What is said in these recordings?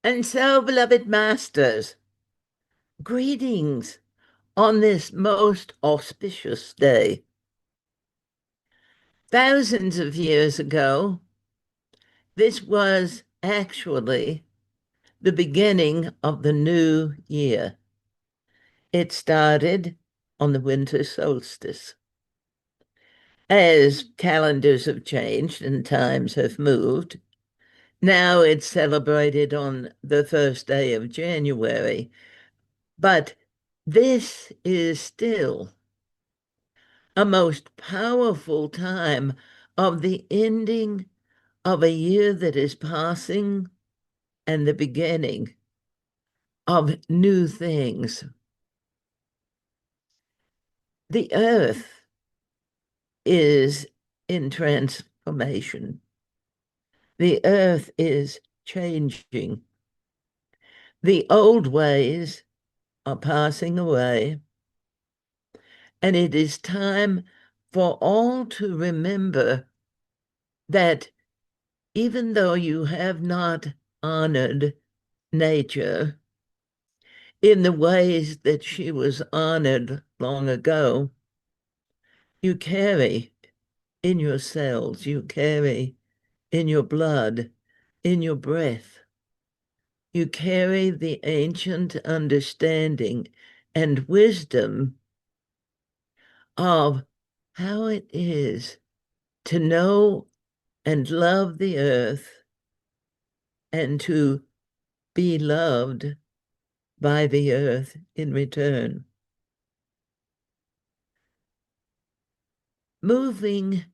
And so, beloved masters, greetings on this most auspicious day. Thousands of years ago, this was actually the beginning of the new year. It started on the winter solstice. As calendars have changed and times have moved, now it's celebrated on the first day of January. But this is still a most powerful time of the ending of a year that is passing and the beginning of new things. The earth is in transformation. The earth is changing. The old ways are passing away, and it is time for all to remember that even though you have not honored nature in the ways that she was honored long ago, you carry in your cells, you carry in your blood, in your breath, you carry the ancient understanding and wisdom of how it is to know and love the earth and to be loved by the earth in return. Moving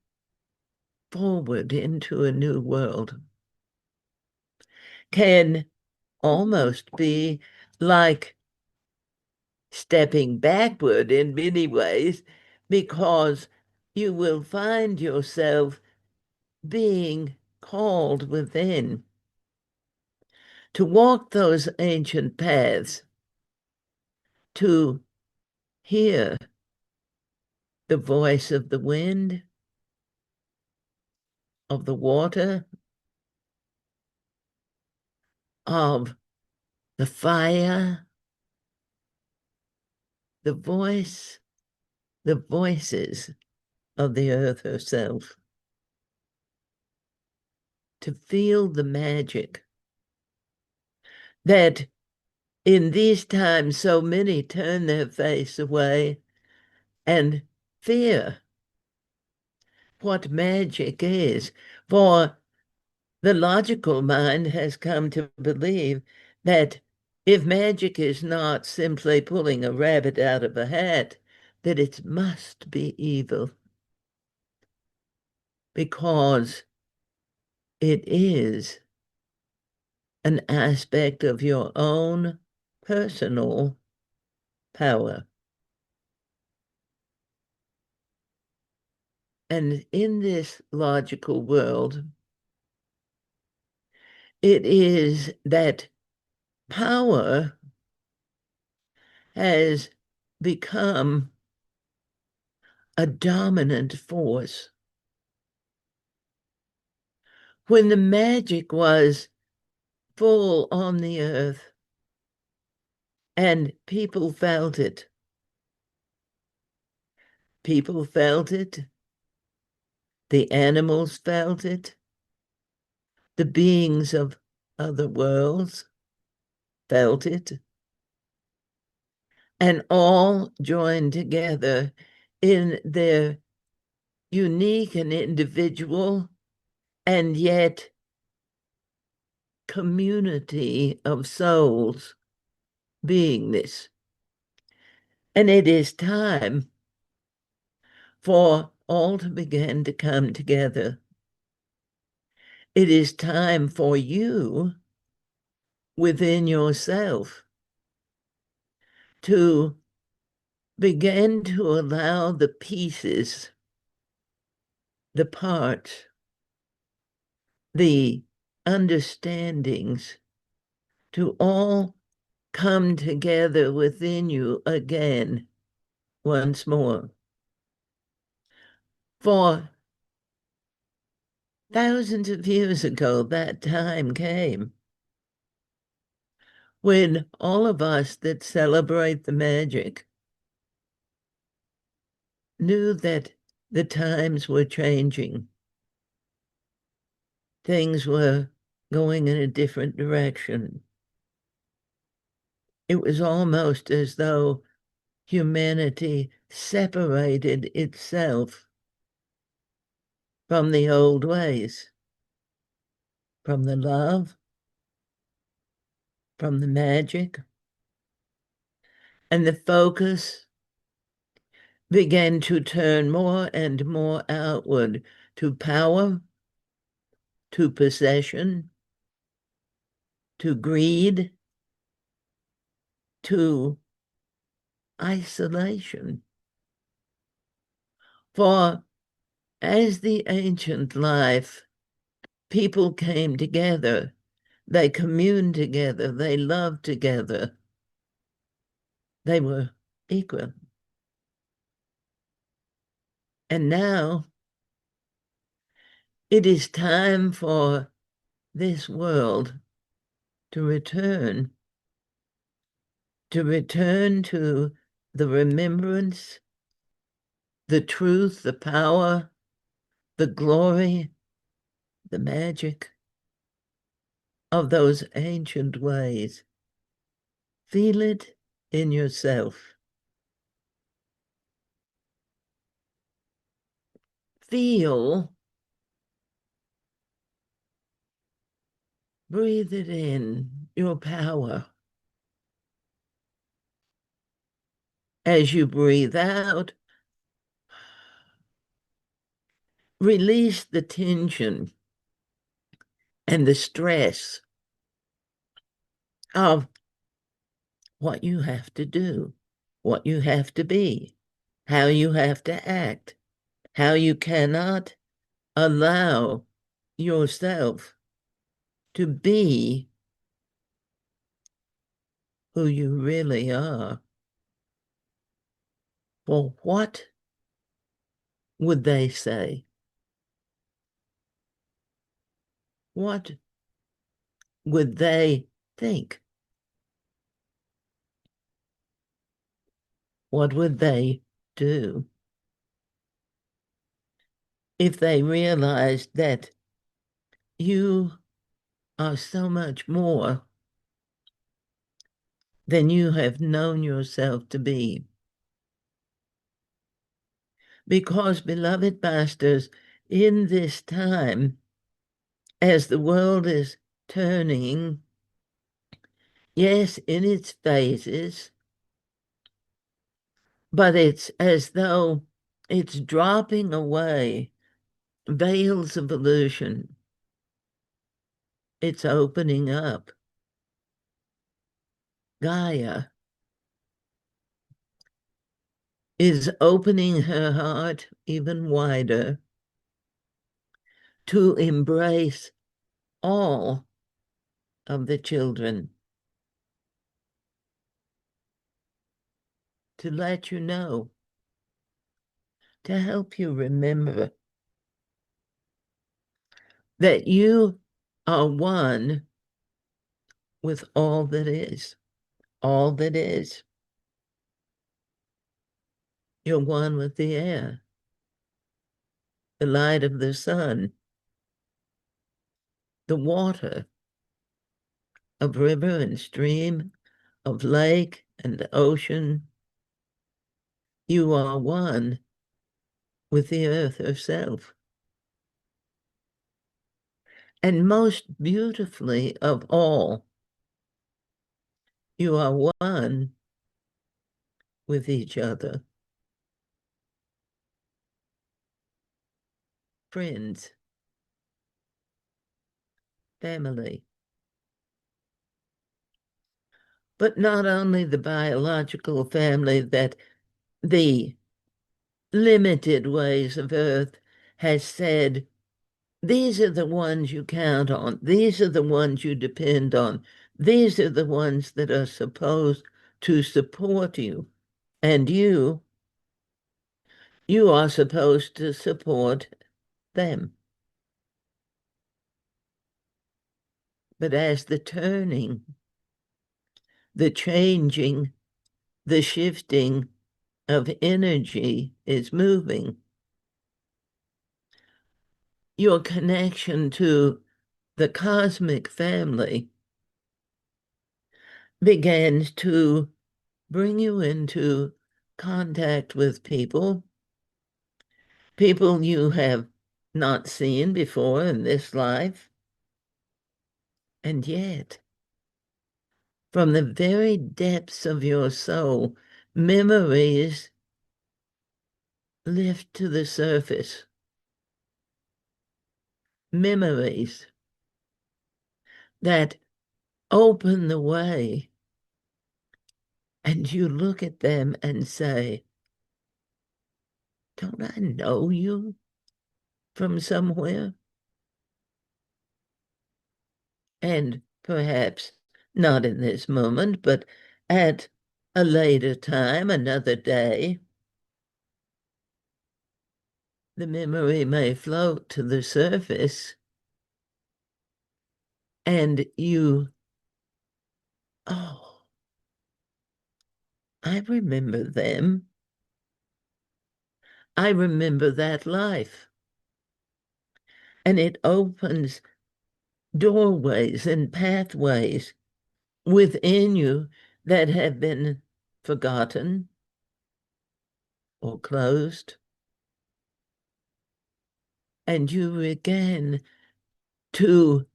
forward into a new world can almost be like stepping backward in many ways, because you will find yourself being called within to walk those ancient paths, to hear the voice of the wind, of the water, of the fire, the voice, the voices of the earth herself, to feel the magic that in these times so many turn their face away and fear what magic is. For the logical mind has come to believe that if magic is not simply pulling a rabbit out of a hat, that it must be evil, because it is an aspect of your own personal power. And in this logical world, it is that power has become a dominant force. When the magic was full on the earth and people felt it, the animals felt it, the beings of other worlds felt it, and all joined together in their unique and individual and yet community of souls beingness. And it is time for all to begin to come together. It is time for you within yourself to begin to allow the pieces, the parts, the understandings to all come together within you again once more. For thousands of years ago, that time came. when all of us that celebrate the magic knew that the times were changing, things were going in a different direction. It was almost as though humanity separated itself from the old ways, from the love, from the magic, and the focus began to turn more and more outward to power, to possession, to greed, to isolation. For as the ancient life, people came together, they communed together, they loved together, they were equal. And now it is time for this world to return to the remembrance, the truth, the power, the glory, the magic of those ancient ways. Feel it in yourself. Feel, breathe it in, your power. As you breathe out, release the tension and the stress of what you have to do, what you have to be, how you have to act, how you cannot allow yourself to be who you really are. Well, what would they say? What would they think? What would they do if they realized that you are so much more than you have known yourself to be? Because, beloved masters, in this time, as the world is turning, yes, in its phases, but it's as though it's dropping away veils of illusion. It's opening up. Gaia is opening her heart even wider to embrace all of the children, to let you know, to help you remember that you are one with all that is, all that is. You're one with the air, the light of the sun, the water of river and stream, of lake and ocean. You are one with the earth herself. And most beautifully of all, you are one with each other. Friends, family. But not only the biological family that the limited ways of earth has said, these are the ones you count on. These are the ones you depend on. These are the ones that are supposed to support you. And you are supposed to support them. But as the turning the changing, the shifting of energy is moving. Your connection to the cosmic family begins to bring you into contact with people you have not seen before in this life. And yet, from the very depths of your soul, memories lift to the surface. Memories that open the way. And you look at them and say, don't I know you from somewhere? And perhaps not in this moment, but at a later time, another day, the memory may float to the surface and you, oh, I remember them. I remember that life. And it opens doorways and pathways within you that have been forgotten or closed. And you begin to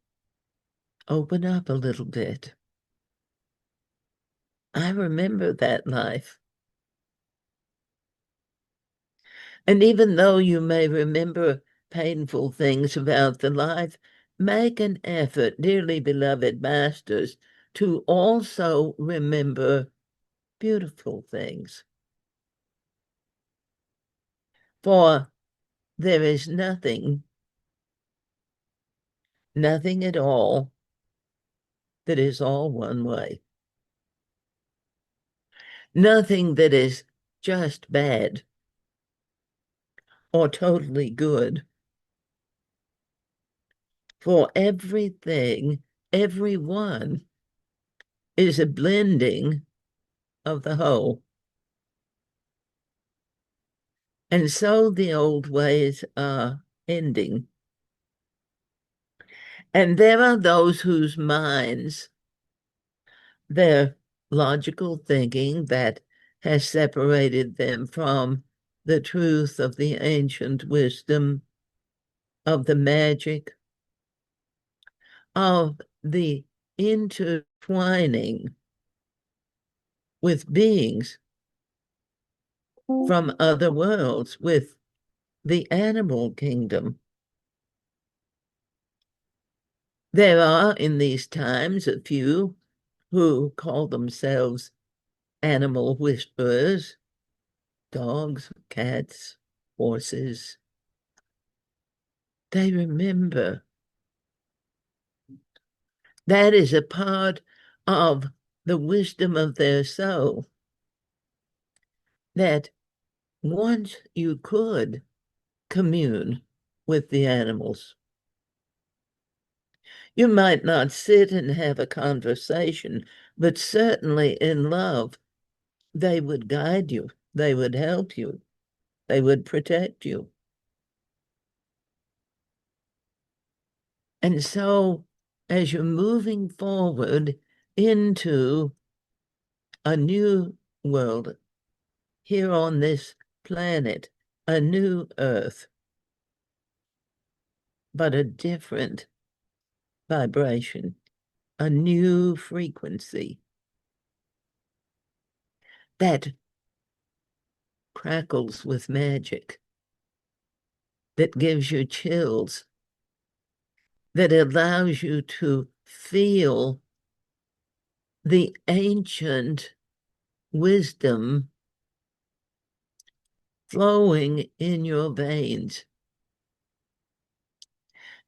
open up a little bit. I remember that life. And even though you may remember painful things about the life, make an effort, dearly beloved masters, to also remember beautiful things. For there is nothing at all that is all one way. Nothing that is just bad or totally good. For everything, everyone is a blending of the whole. And so the old ways are ending. And there are those whose minds, their logical thinking that has separated them from the truth of the ancient wisdom, of the magic, of the intertwining with beings from other worlds, with the animal kingdom. There are in these times a few who call themselves animal whisperers, dogs, cats, horses. They remember. That is a part of the wisdom of their soul, that once you could commune with the animals. You might not sit and have a conversation, but certainly in love, they would guide you, they would help you, they would protect you. And so, as you're moving forward into a new world here on this planet, a new earth, but a different vibration, a new frequency that crackles with magic, that gives you chills, that allows you to feel the ancient wisdom flowing in your veins,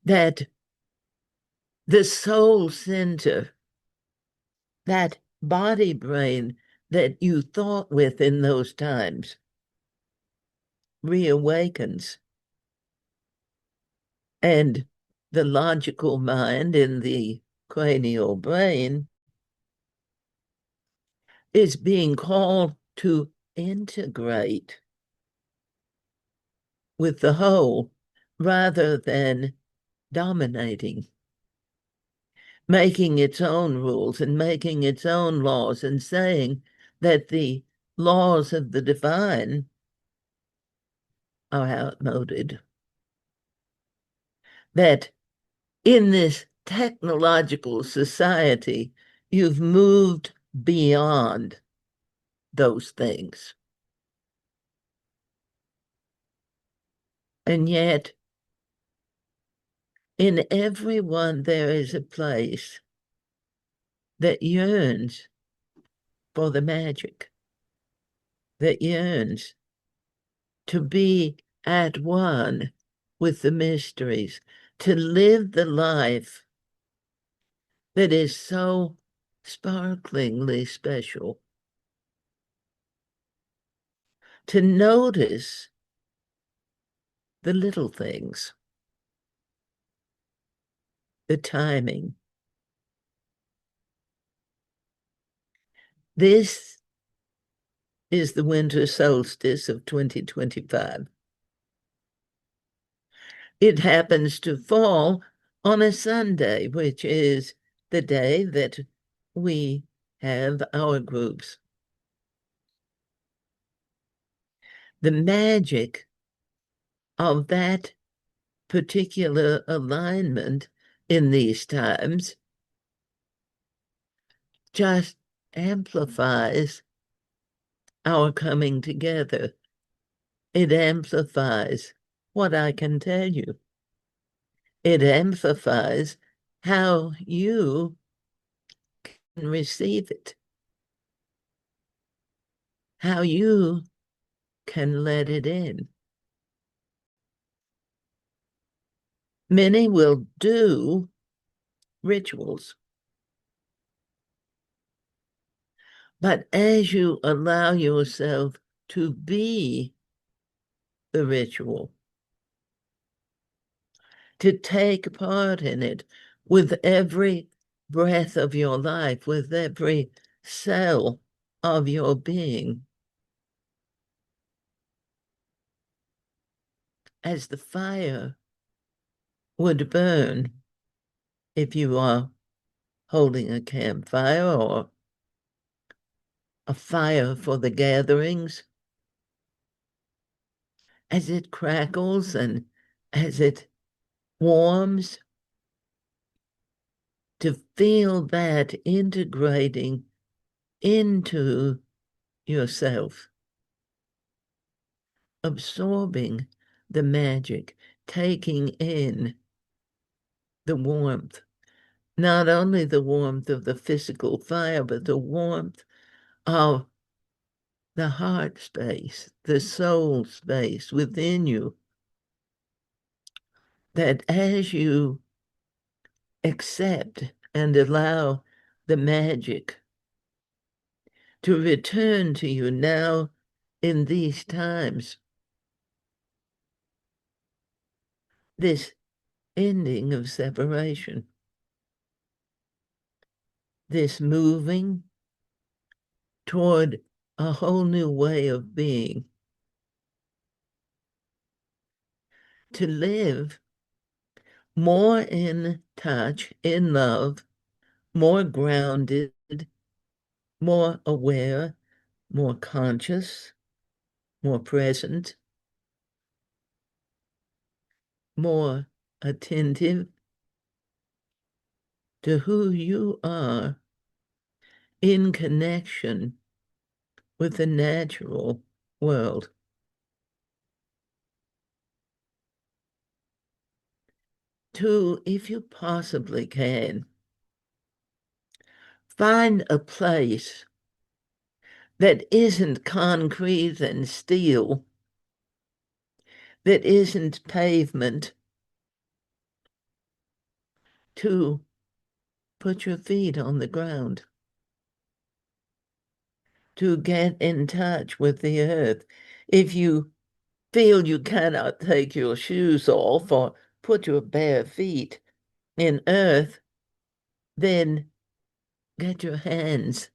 that the soul center, that body brain that you thought with in those times, reawakens. And the logical mind in the cranial brain is being called to integrate with the whole rather than dominating, making its own rules and making its own laws and saying that the laws of the divine are outmoded. That in this technological society, you've moved beyond those things. And yet, in everyone, there is a place that yearns for the magic, that yearns to be at one with the mysteries, to live the life that is so sparklingly special, to notice the little things, the timing. This is the winter solstice of 2025. It happens to fall on a Sunday, which is the day that we have our groups. The magic of that particular alignment in these times just amplifies our coming together. It amplifies what I can tell you. It amplifies how you can receive it, how you can let it in. Many will do rituals, but as you allow yourself to be the ritual, to take part in it with every breath of your life, with every cell of your being, as the fire would burn if you are holding a campfire or a fire for the gatherings, as it crackles and as it warms, to feel that integrating into yourself, absorbing the magic, taking in the warmth, not only the warmth of the physical fire, but the warmth of the heart space, the soul space within you, that as you accept and allow the magic to return to you now in these times, this ending of separation, this moving toward a whole new way of being, to live more in touch, in love, more grounded, more aware, more conscious, more present, more attentive to who you are in connection with the natural world. To, if you possibly can, find a place that isn't concrete and steel, that isn't pavement, to put your feet on the ground, to get in touch with the earth. If you feel you cannot take your shoes off or put your bare feet in earth, then get your hands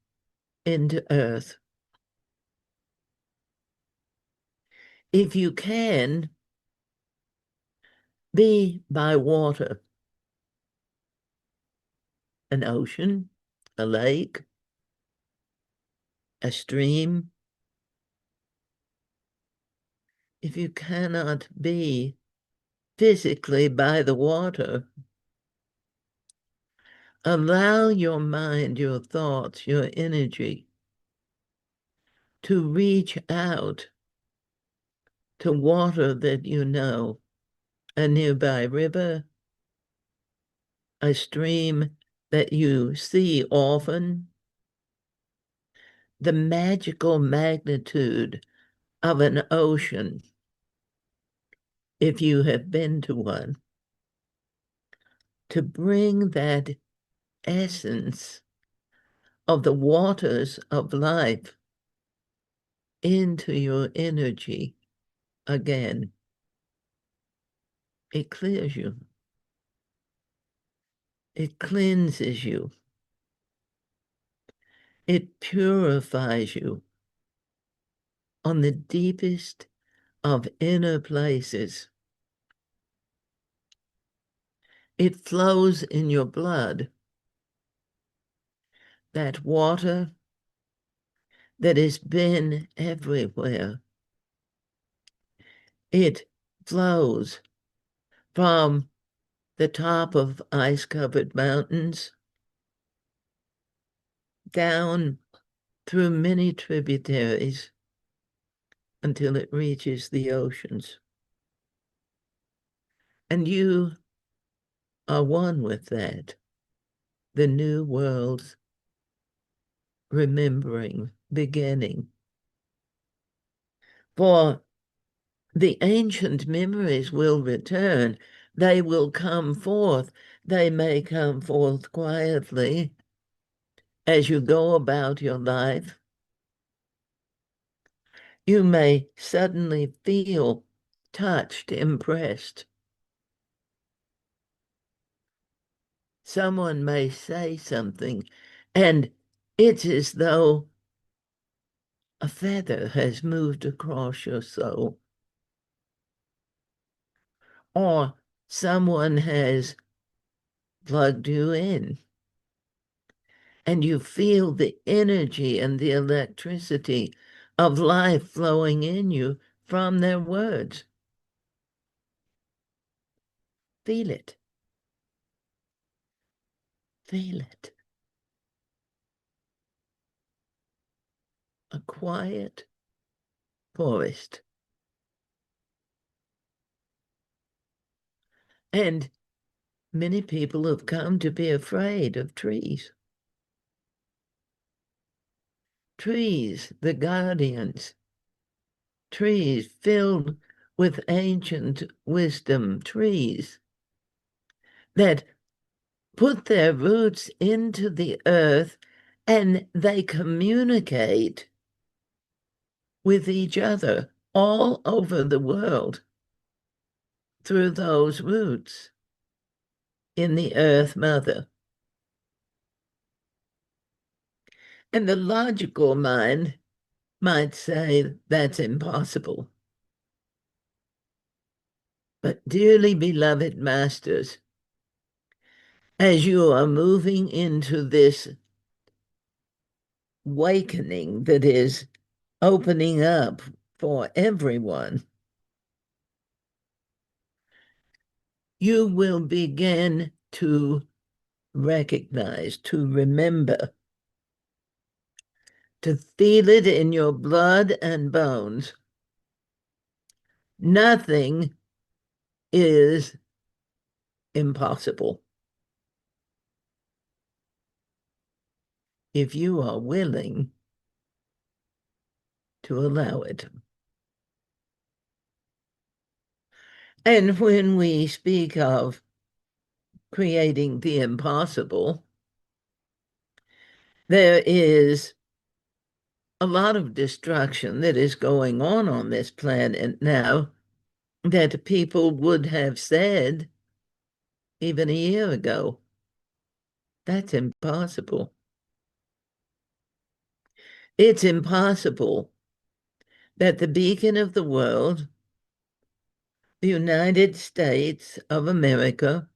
into earth. If you can, be by water, an ocean, a lake, a stream. If you cannot be physically by the water, allow your mind, your thoughts, your energy to reach out to water that you know, a nearby river, a stream that you see often, the magical magnitude of an ocean, if you have been to one, to bring that essence of the waters of life into your energy again. It clears you. It cleanses you. It purifies you on the deepest of inner places. It flows in your blood, that water that has been everywhere. It flows from the top of ice-covered mountains down through many tributaries until it reaches the oceans. And you are one with that, the new world's remembering, beginning. For the ancient memories will return. They will come forth. They may come forth quietly as you go about your life. You may suddenly feel touched, impressed. Someone may say something, and it's as though a feather has moved across your soul. Or someone has plugged you in, and you feel the energy and the electricity of life flowing in you from their words. Feel it. Feel it. A quiet forest. And many people have come to be afraid of trees. Trees, the guardians. Trees filled with ancient wisdom. Trees that put their roots into the earth and they communicate with each other all over the world through those roots in the earth mother. And the logical mind might say that's impossible. But dearly beloved masters, as you are moving into this awakening that is opening up for everyone, you will begin to recognize, to remember, to feel it in your blood and bones. Nothing is impossible if you are willing to allow it. And when we speak of creating the impossible, there is a lot of destruction that is going on this planet now that people would have said even a year ago, that's impossible. It's impossible that the beacon of the world, the United States of America,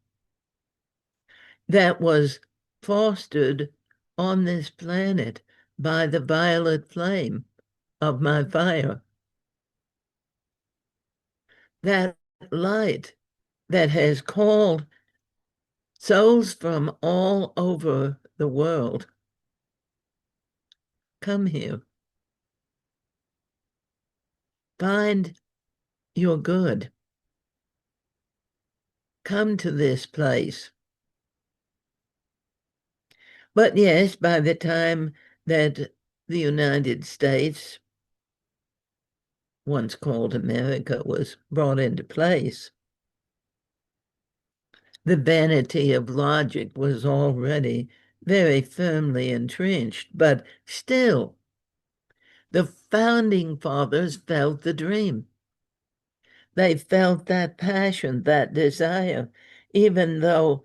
that was fostered on this planet by the violet flame of my fire, that light that has called souls from all over the world, come here, find your good, come to this place. But yes, by the time that the United States, once called America, was brought into place, the vanity of logic was already very firmly entrenched. But still, the founding fathers felt the dream. They felt that passion, that desire, even though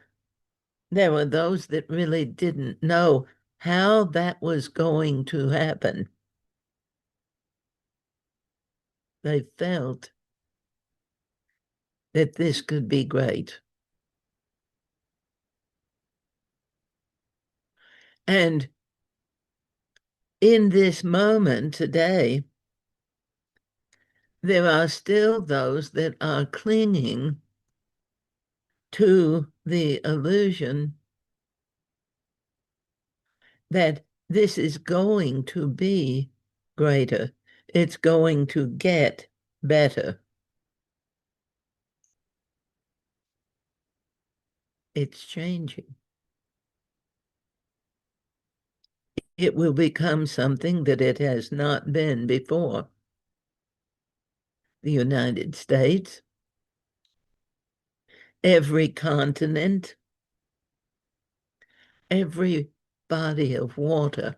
there were those that really didn't know how that was going to happen. They felt that this could be great. And in this moment today, there are still those that are clinging to the illusion that this is going to be greater. It's going to get better. It's changing. It will become something that it has not been before. The United States, every continent, every body of water,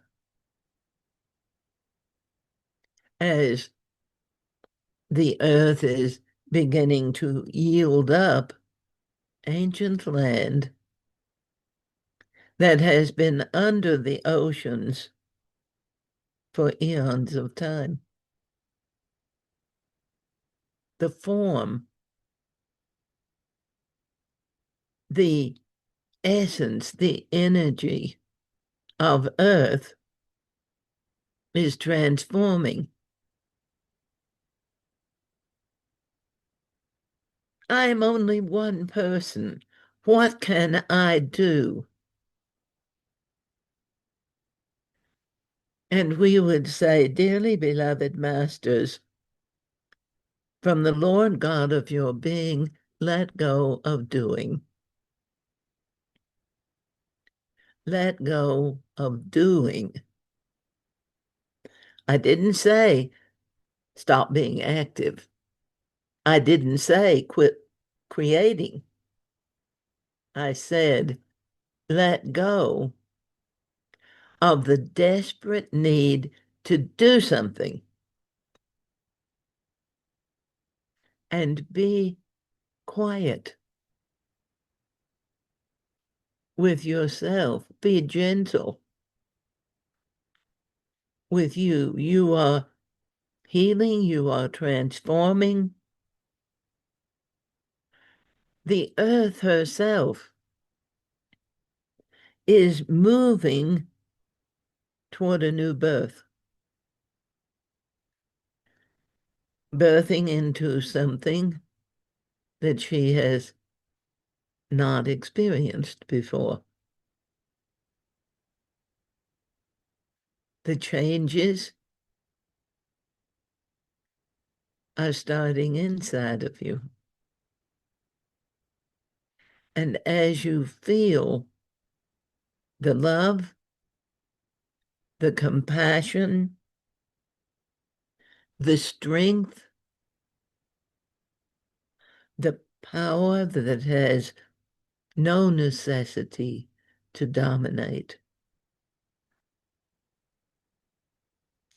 as the earth is beginning to yield up ancient land that has been under the oceans for eons of time. The form, the essence, the energy of earth is transforming. I am only one person. What can I do? And we would say, dearly beloved masters, from the Lord God of your being, let go of doing. Let go of doing. I didn't say stop being active. I didn't say quit creating. I said let go of the desperate need to do something and be quiet with yourself. Be gentle with you. You are healing, you are transforming. The earth herself is moving toward a new birth, birthing into something that she has not experienced before. The changes are starting inside of you. And as you feel the love, the compassion, the strength, the power that has no necessity to dominate,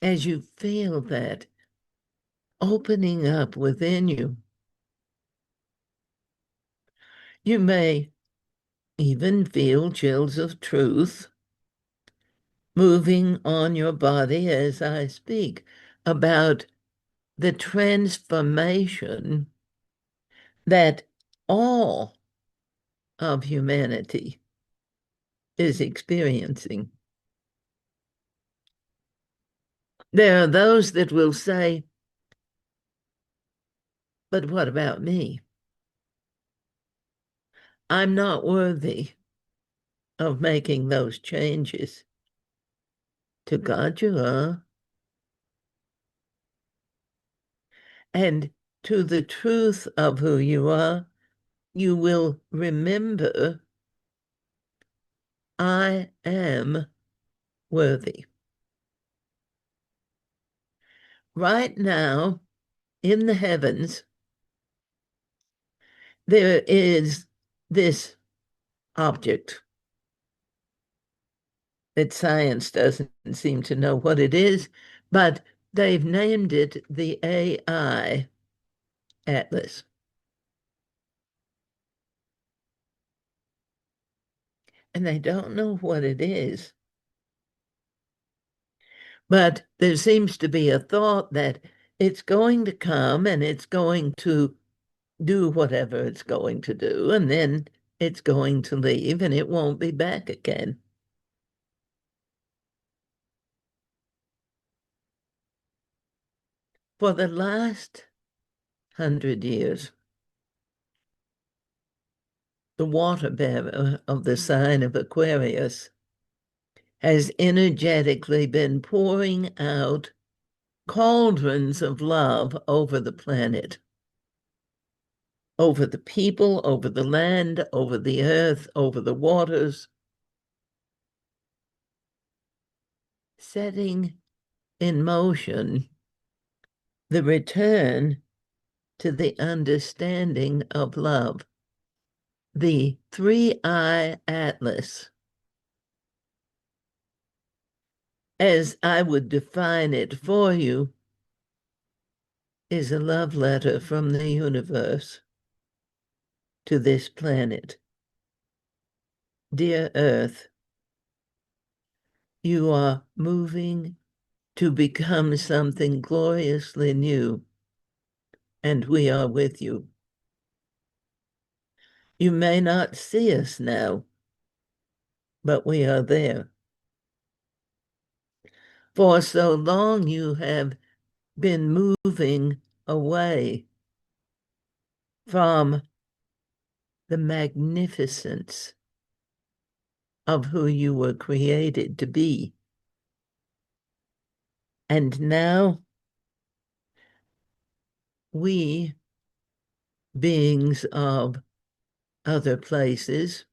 as you feel that opening up within you, you may even feel chills of truth moving on your body as I speak about the transformation that all of humanity is experiencing. There are those that will say, but what about me? I'm not worthy of making those changes. To God you are, and to the truth of who you are, you will remember, I am worthy. Right now, in the heavens, there is this object that science doesn't seem to know what it is, but they've named it the AI Atlas. And they don't know what it is. But there seems to be a thought that it's going to come and it's going to do whatever it's going to do, and then it's going to leave and it won't be back again. For the last 100 years, the water bearer of the sign of Aquarius has energetically been pouring out cauldrons of love over the planet, over the people, over the land, over the earth, over the waters, setting in motion the return to the understanding of love. The three-eye atlas, as I would define it for you, is a love letter from the universe to this planet. Dear Earth, you are moving to become something gloriously new, and we are with you. You may not see us now, but we are there. For so long you have been moving away from the magnificence of who you were created to be. And now we, beings of other places,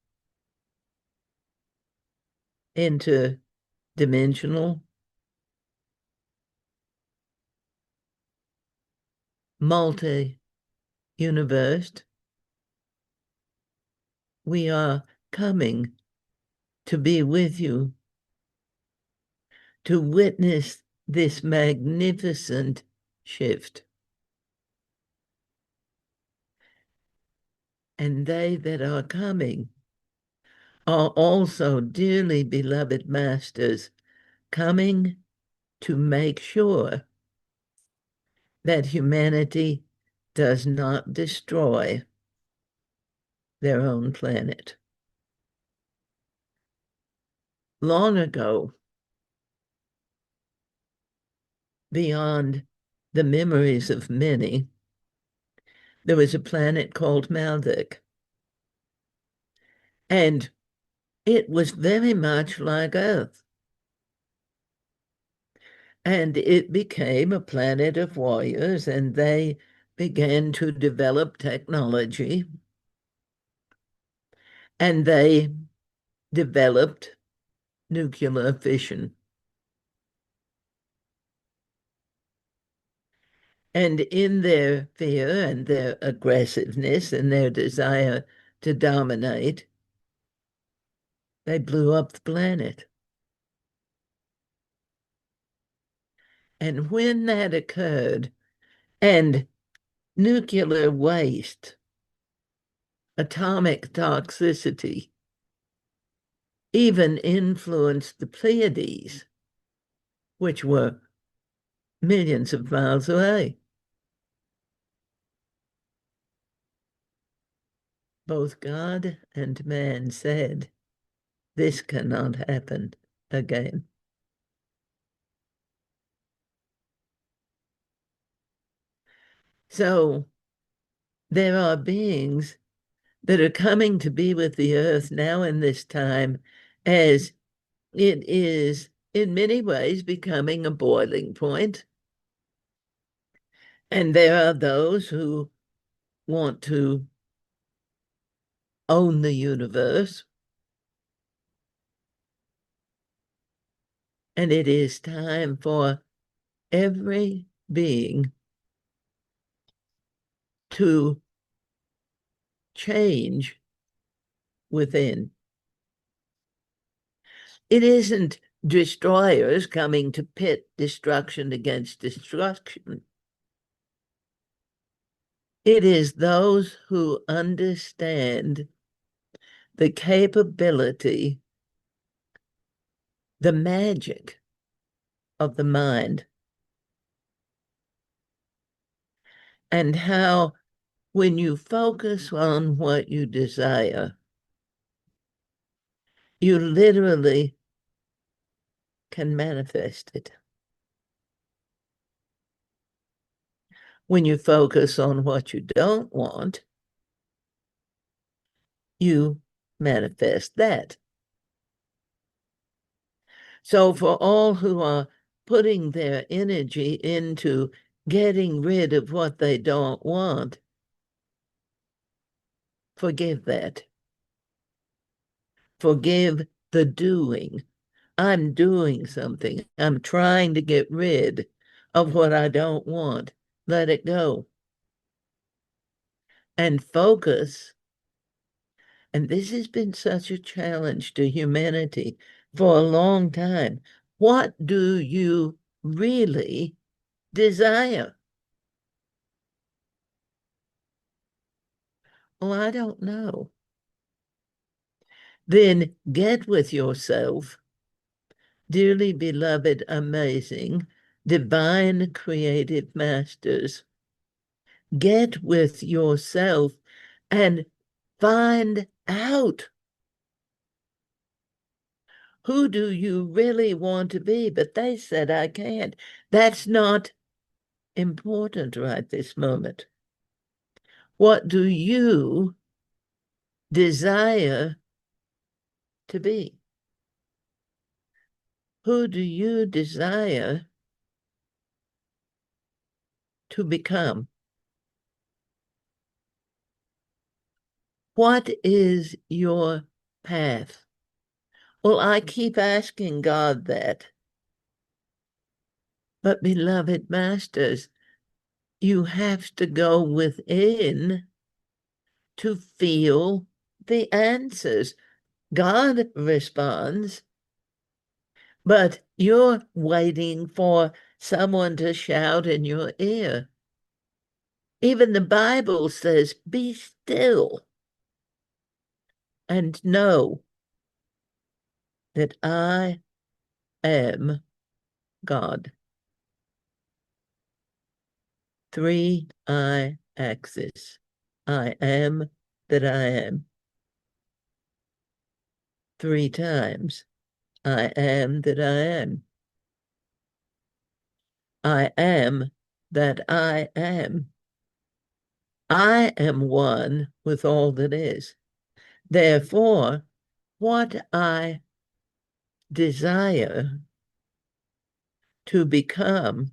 interdimensional, multi-universe, we are coming to be with you, to witness this magnificent shift. And they that are coming are also dearly beloved masters, coming to make sure that humanity does not destroy their own planet. Long ago, beyond the memories of many, there was a planet called Maldek. And it was very much like Earth. And it became a planet of warriors, and they began to develop technology, and they developed nuclear fission. And in their fear and their aggressiveness and their desire to dominate, they blew up the planet. And when that occurred, and nuclear waste, atomic toxicity, even influenced the Pleiades, which were millions of miles away. Both God and man said, this cannot happen again. So there are beings that are coming to be with the earth now in this time as it is in many ways becoming a boiling point. And there are those who want to own the universe. And it is time for every being to change within. It isn't destroyers coming to pit destruction against destruction. It is those who understand the capability, the magic of the mind, and how when you focus on what you desire, you literally can manifest it. When you focus on what you don't want, you manifest that. So for all who are putting their energy into getting rid of what they don't want, forgive that. Forgive the doing. I'm doing something. I'm trying to get rid of what I don't want. Let it go. And focus. And this has been such a challenge to humanity for a long time. What do you really desire? Oh, I don't know. Then get with yourself, dearly beloved, amazing, divine creative masters. Get with yourself and find out, who do you really want to be? But they said I can't. That's not important right this moment. What do you desire to be? Who do you desire to become? What is your path? Well, I keep asking God that. But beloved masters, you have to go within to feel the answers. God responds, but you're waiting for someone to shout in your ear. Even the Bible says, be still and know that I am God. 3 I axis. I am that I am. 3 times. I am that I am. I am that I am. I am one with all that is. Therefore, what I desire to become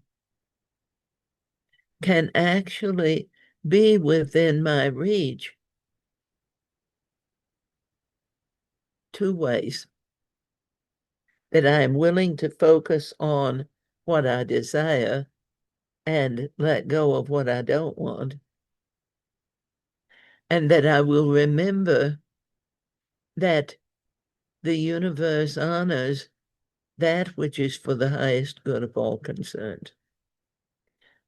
can actually be within my reach 2 ways. That I am willing to focus on what I desire and let go of what I don't want. And that I will remember that the universe honors that which is for the highest good of all concerned,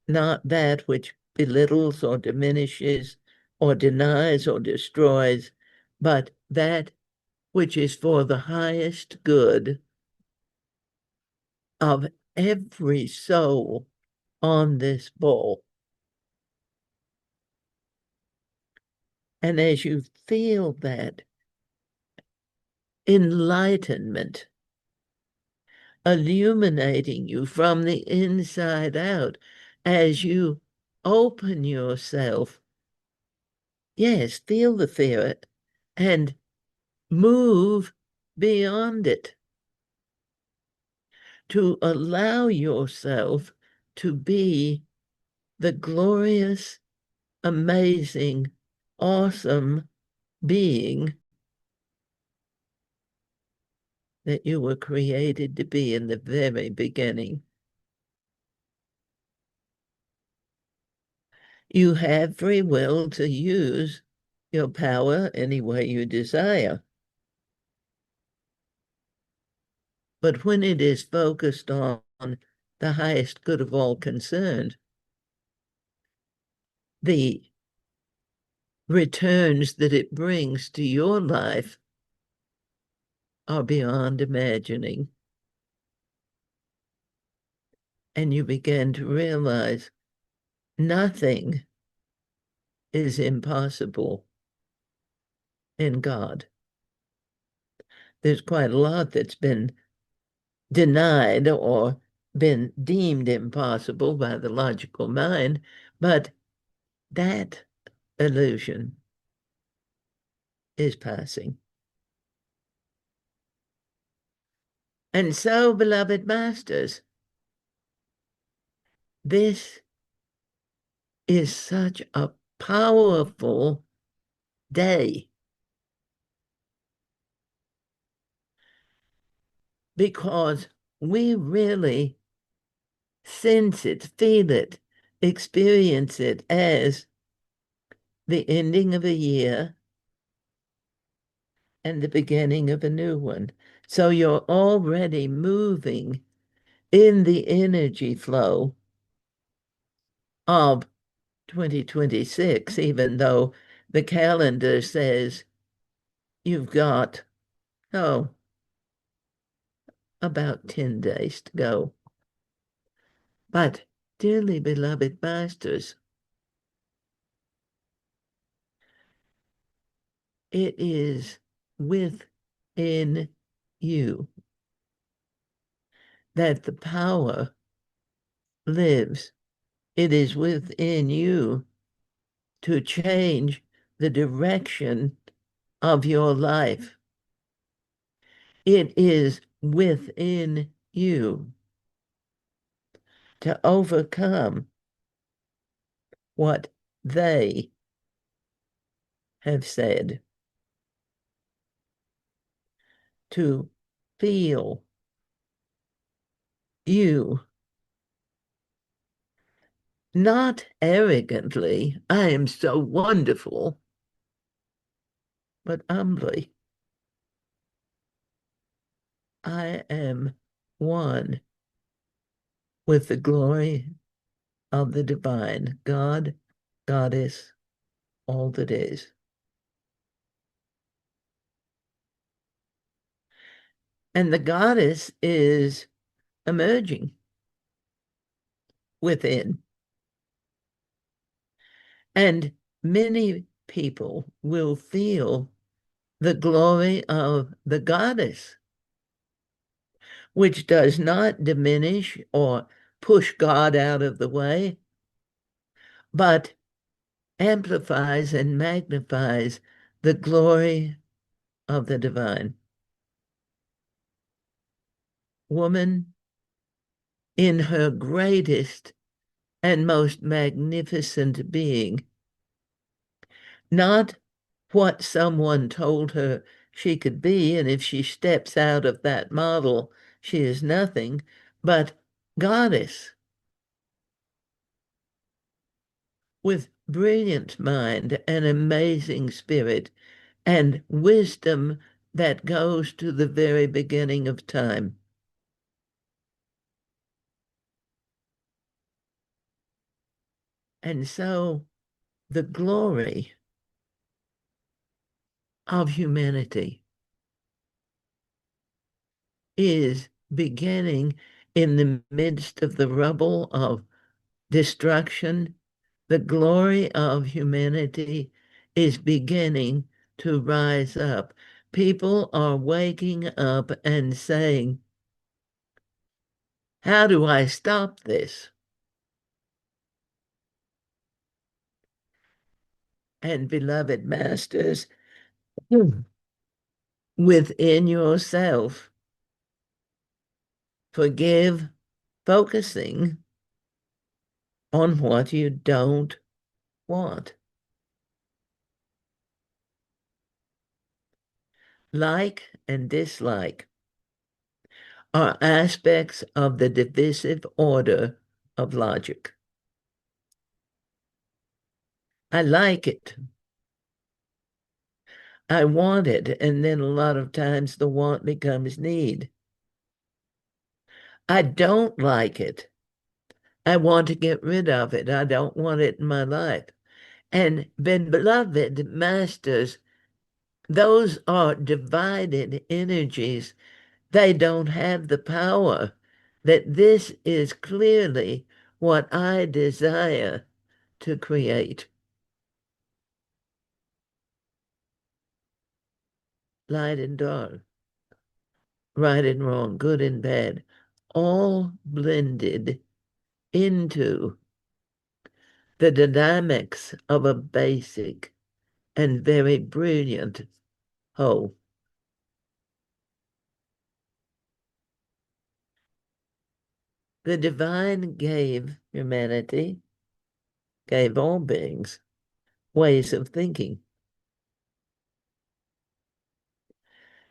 not that which belittles or diminishes or denies or destroys, but that which is for the highest good of every soul on this ball. And as you feel that enlightenment illuminating you from the inside out, as you open yourself, yes, feel the fear and move beyond it to allow yourself to be the glorious, amazing, awesome being that you were created to be in the very beginning. You have free will to use your power any way you desire. But when it is focused on the highest good of all concerned, the returns that it brings to your life are beyond imagining. And you begin to realize nothing is impossible in God. There's quite a lot that's been denied or been deemed impossible by the logical mind, but that illusion is passing. And so, beloved masters, this is such a powerful day because we really sense it, feel it, experience it as the ending of a year and the beginning of a new one. So you're already moving in the energy flow of 2026, even though the calendar says you've got, oh, about 10 days to go. But, dearly beloved masters, it is within you that the power lives. It is within you to change the direction of your life. It is within you to overcome what they have said, to feel you, not arrogantly, I am so wonderful, but humbly, I am one with the glory of the divine, God, Goddess, all that is. And the goddess is emerging within. And many people will feel the glory of the goddess, which does not diminish or push God out of the way, but amplifies and magnifies the glory of the divine. Woman, in her greatest and most magnificent being, not what someone told her she could be, and if she steps out of that model, she is nothing, but goddess with brilliant mind and amazing spirit and wisdom that goes to the very beginning of time. And so the glory of humanity is beginning in the midst of the rubble of destruction. The glory of humanity is beginning to rise up. People are waking up and saying, how do I stop this? And beloved masters, within yourself, forgive, focusing on what you don't want. Like and dislike are aspects of the divisive order of logic. I like it. I want it. And then a lot of times the want becomes need. I don't like it. I want to get rid of it. I don't want it in my life. And beloved masters, those are divided energies. They don't have the power that this is clearly what I desire to create. Light and dark, right and wrong, good and bad, all blended into the dynamics of a basic and very brilliant whole. The divine gave humanity, gave all beings, ways of thinking.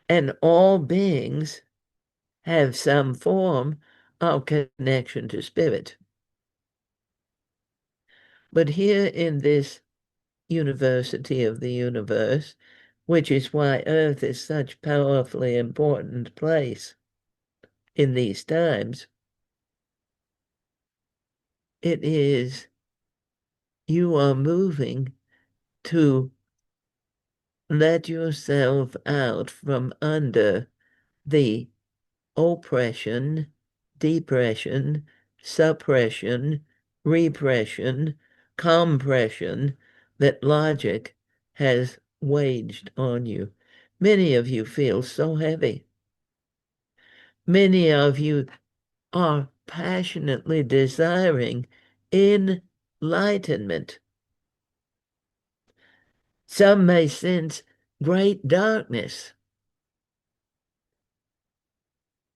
And all beings have some form of connection to spirit. But here in this university of the universe, which is why Earth is such powerfully important place in these times, it is you are moving to let yourself out from under the oppression, depression, suppression, repression, compression that logic has waged on you. Many of you feel so heavy. Many of you are passionately desiring enlightenment. Some may sense great darkness,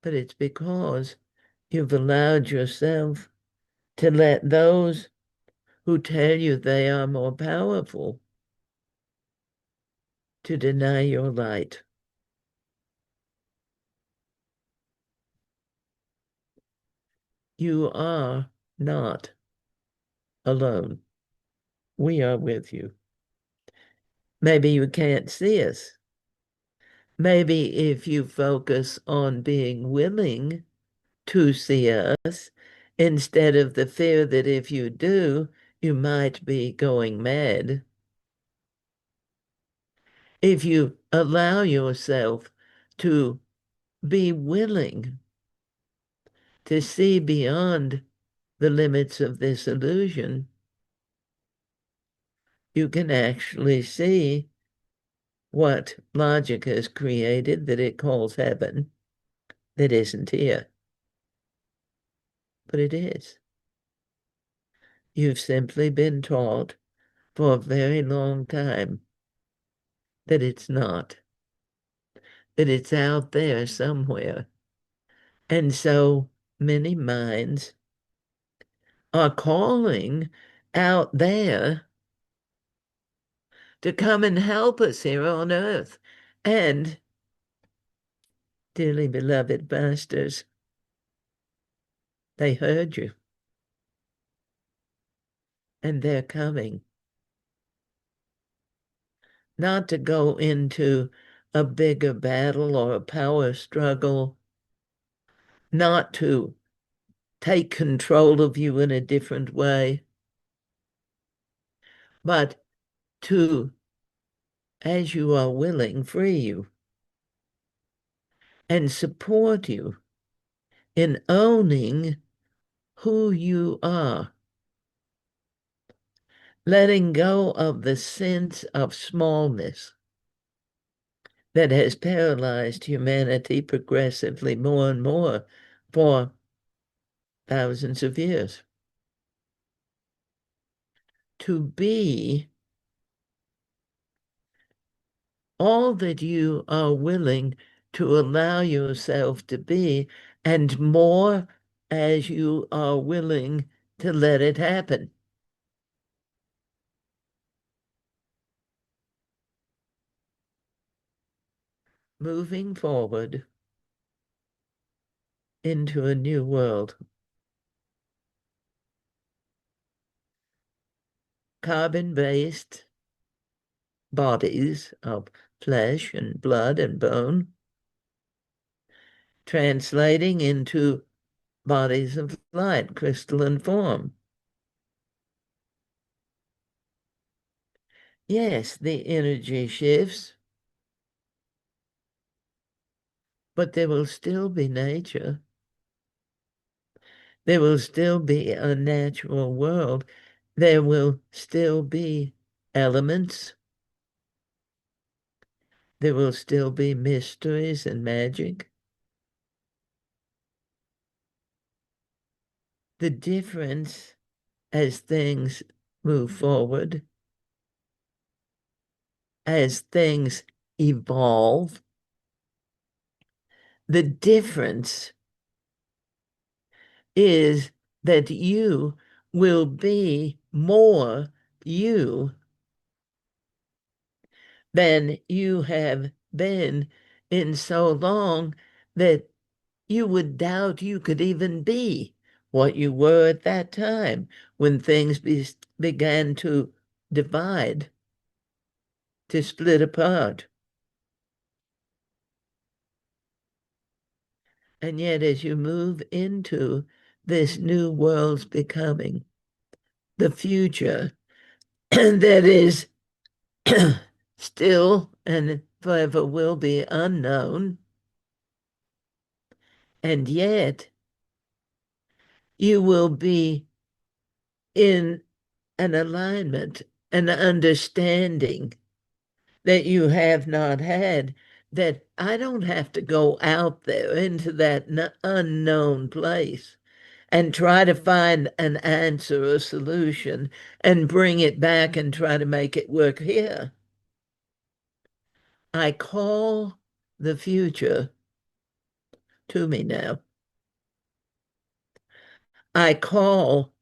but it's because you've allowed yourself to let those who tell you they are more powerful to deny your light. You are not alone. We are with you. Maybe you can't see us. Maybe if you focus on being willing to see us instead of the fear that if you do, you might be going mad. If you allow yourself to be willing to see beyond the limits of this illusion, you can actually see what logic has created that it calls heaven that isn't here. But it is. You've simply been taught for a very long time that it's not, that it's out there somewhere. And so many minds are calling out there to come and help us here on earth. And, dearly beloved masters, they heard you and they're coming. Not to go into a bigger battle or a power struggle, not to take control of you in a different way, but to, as you are willing, free you. and support you in owning who you are, letting go of the sense of smallness that has paralyzed humanity progressively more and more for thousands of years. To be all that you are willing to allow yourself to be, and more as you are willing to let it happen. Moving forward into a new world. Carbon-based bodies of flesh and blood and bone, translating into bodies of light, crystalline form. Yes, the energy shifts, but there will still be nature. There will still be a natural world. There will still be elements. There will still be mysteries and magic. The difference as things move forward, as things evolve, the difference is that you will be more you than you have been in so long that you would doubt you could even be what you were at that time when things began to divide, to split apart. And yet, as you move into this new world's becoming, the future that is still and forever will be unknown, and yet you will be in an alignment, an understanding that you have not had, that I don't have to go out there into that unknown place and try to find an answer or solution and bring it back and try to make it work here. I call the future to me now. I call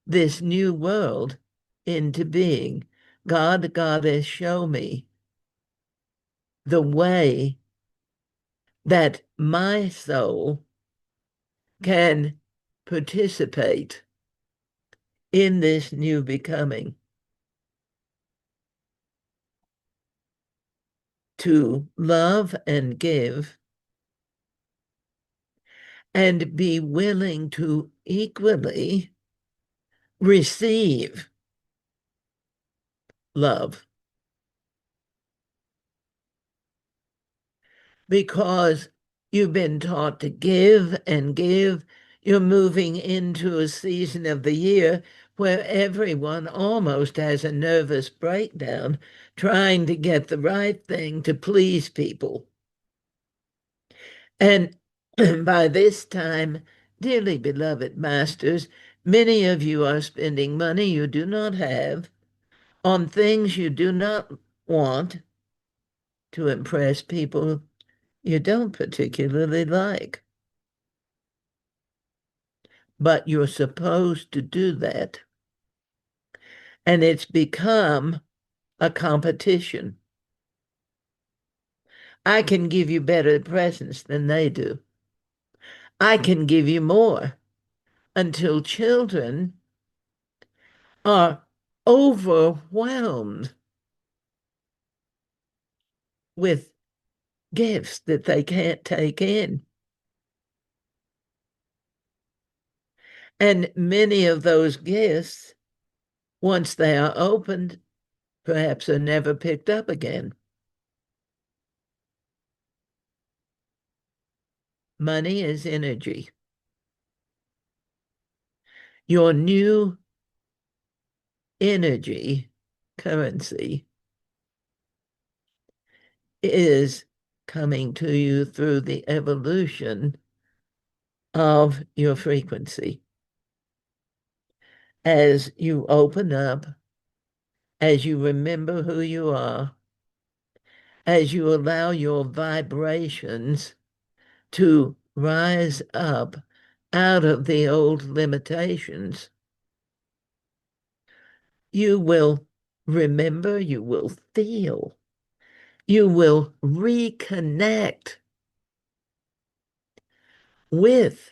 this new world into being. God, Goddess, show me the way that my soul can participate in this new becoming, to love and give and be willing to equally receive love. Because you've been taught to give and give, you're moving into a season of the year where everyone almost has a nervous breakdown trying to get the right thing to please people. And by this time, dearly beloved masters, many of you are spending money you do not have on things you do not want to impress people you don't particularly like. But you're supposed to do that. And it's become a competition. I can give you better presents than they do. I can give you more, until children are overwhelmed with gifts that they can't take in. And many of those gifts, once they are opened, perhaps are never picked up again. Money is energy. Your new energy currency is coming to you through the evolution of your frequency. As you open up, as you remember who you are, as you allow your vibrations to rise up out of the old limitations, you will remember, you will feel, you will reconnect with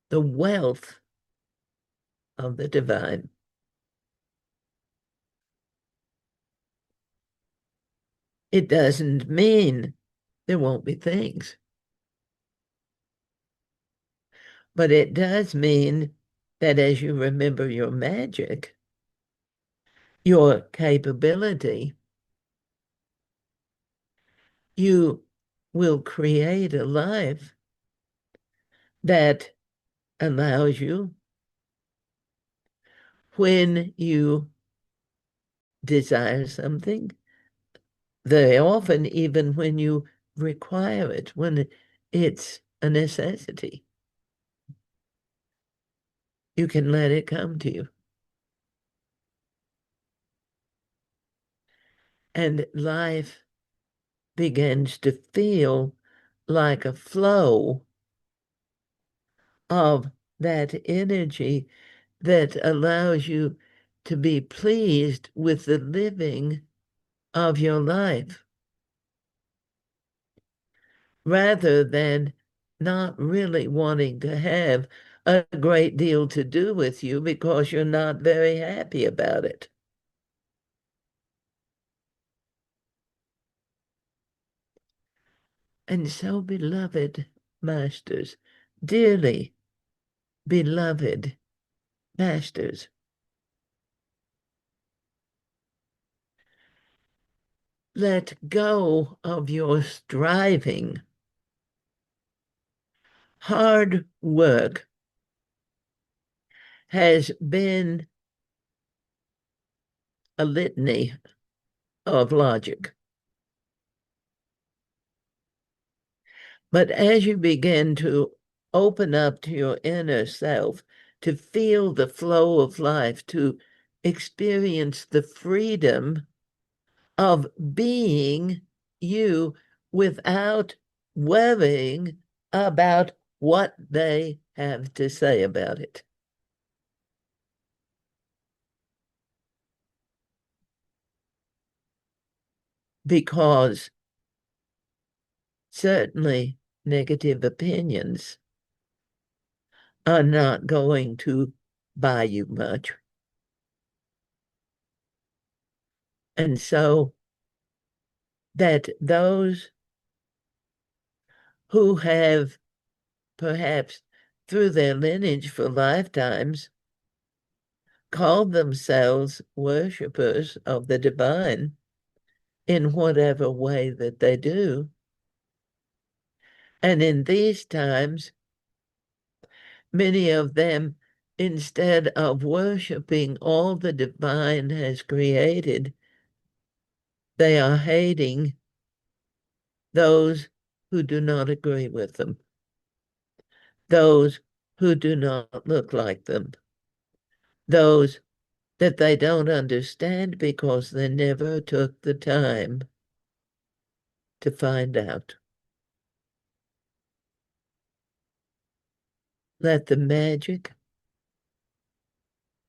the wealth of the divine. It doesn't mean there won't be things, but it does mean that as you remember your magic, your capability, you will create a life that allows you, when you desire something, very often even when you require it, when it's a necessity, you can let it come to you. And life begins to feel like a flow of that energy that allows you to be pleased with the living of your life rather than not really wanting to have a great deal to do with you because you're not very happy about it. And so, beloved masters, dearly beloved masters, let go of your striving. Hard work has been a litany of logic. But as you begin to open up to your inner self, to feel the flow of life, to experience the freedom of being you without worrying about what they have to say about it. Because certainly negative opinions are not going to buy you much. And so that those who have perhaps through their lineage for lifetimes called themselves worshippers of the divine in whatever way that they do. And in these times, many of them, instead of worshiping all the divine has created, they are hating those who do not agree with them, those who do not look like them, those that they don't understand because they never took the time to find out. Let the magic,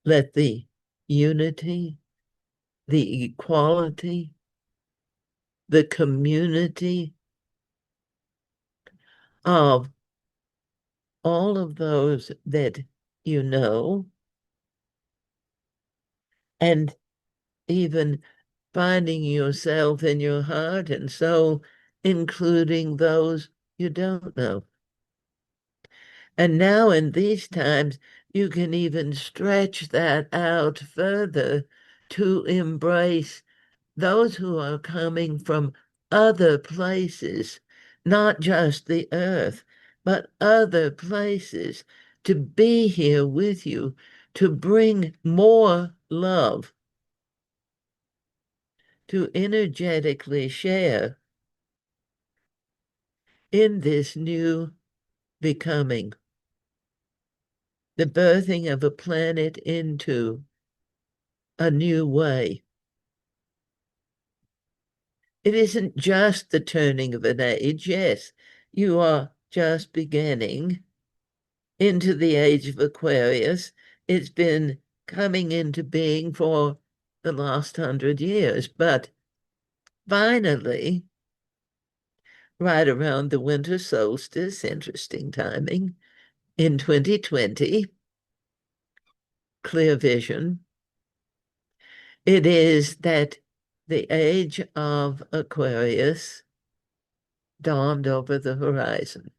let the unity, the equality, the community of all of those that you know, and even finding yourself in your heart and soul, including those you don't know. And now in these times, you can even stretch that out further to embrace those who are coming from other places not just the earth, but other places, to be here with you, to bring more love, to energetically share in this new becoming, the birthing of a planet into a new way. It isn't just the turning of an age. Yes, you are just beginning into the age of Aquarius. It's been coming into being for the last 100 years, but finally, right around the winter solstice, interesting timing, in 2020, clear vision, it is that the age of Aquarius dawned over the horizon.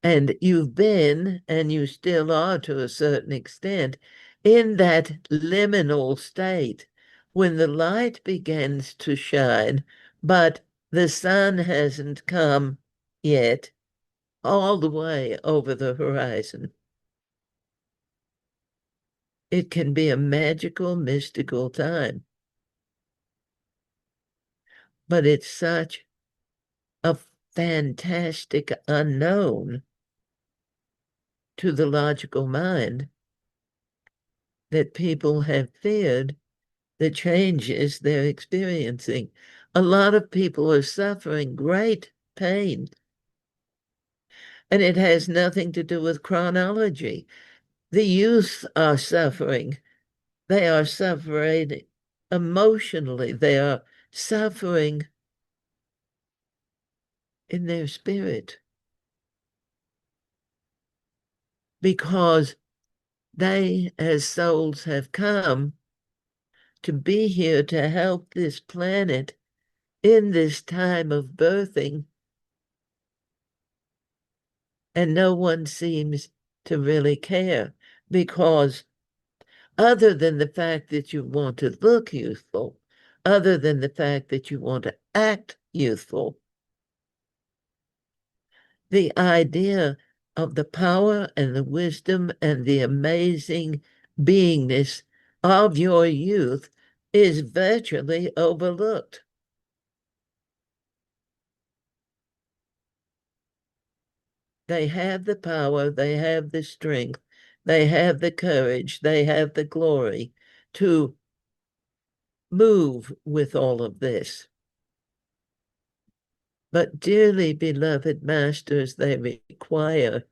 And you've been, and you still are to a certain extent, in that liminal state when the light begins to shine, but the sun hasn't come yet all the way over the horizon. It can be a magical, mystical time, but it's such a fantastic unknown to the logical mind that people have feared the changes they're experiencing. A lot of people are suffering great pain, and it has nothing to do with chronology. The youth are suffering. They are suffering emotionally. They are suffering in their spirit because they, as souls, have come to be here to help this planet in this time of birthing, and no one seems to really care because other than the fact that you want to look youthful, other than the fact that you want to act youthful, the idea of the power and the wisdom and the amazing beingness of your youth is virtually overlooked. They have the power, they have the strength, they have the courage, they have the glory to move with all of this. But dearly beloved masters, they require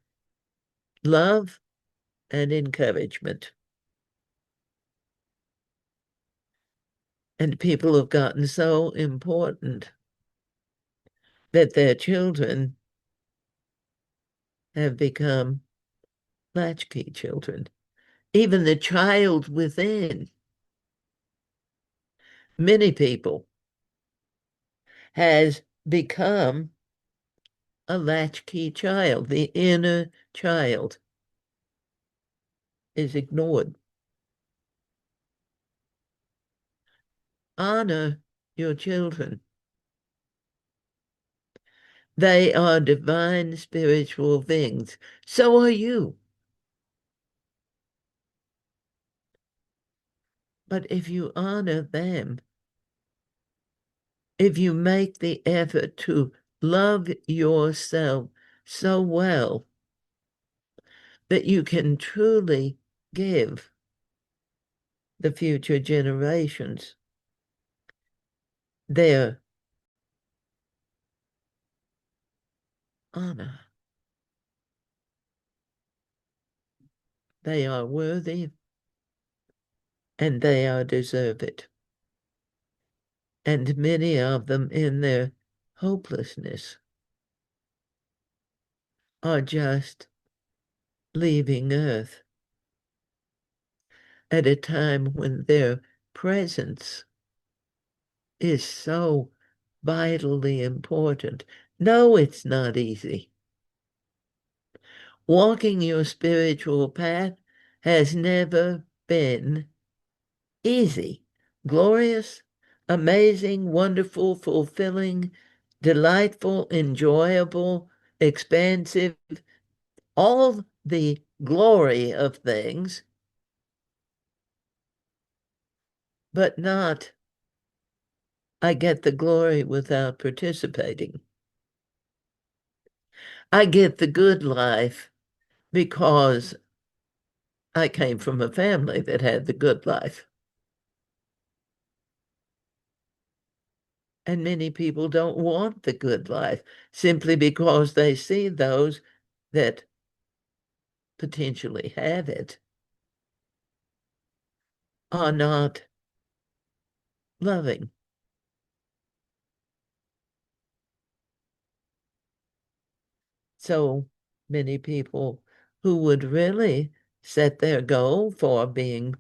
love and encouragement. And people have gotten so important that their children have become latchkey children. Even the child within many people has become a latchkey child. The inner child is ignored. Honor your children. They are divine spiritual beings. So are you. But if you honor them, if you make the effort to love yourself so well that you can truly give the future generations their honor, they are worthy and they are deserved. And many of them, in their hopelessness, are just leaving Earth at a time when their presence is so vitally important. No, it's not easy. Walking your spiritual path has never been easy. Glorious? amazing, wonderful, fulfilling, delightful, enjoyable, expansive, all the glory of things, but not I get the glory without participating. I get the good life because I came from a family that had the good life. And many people don't want the good life simply because they see those that potentially have it are not loving. So many people who would really set their goal for being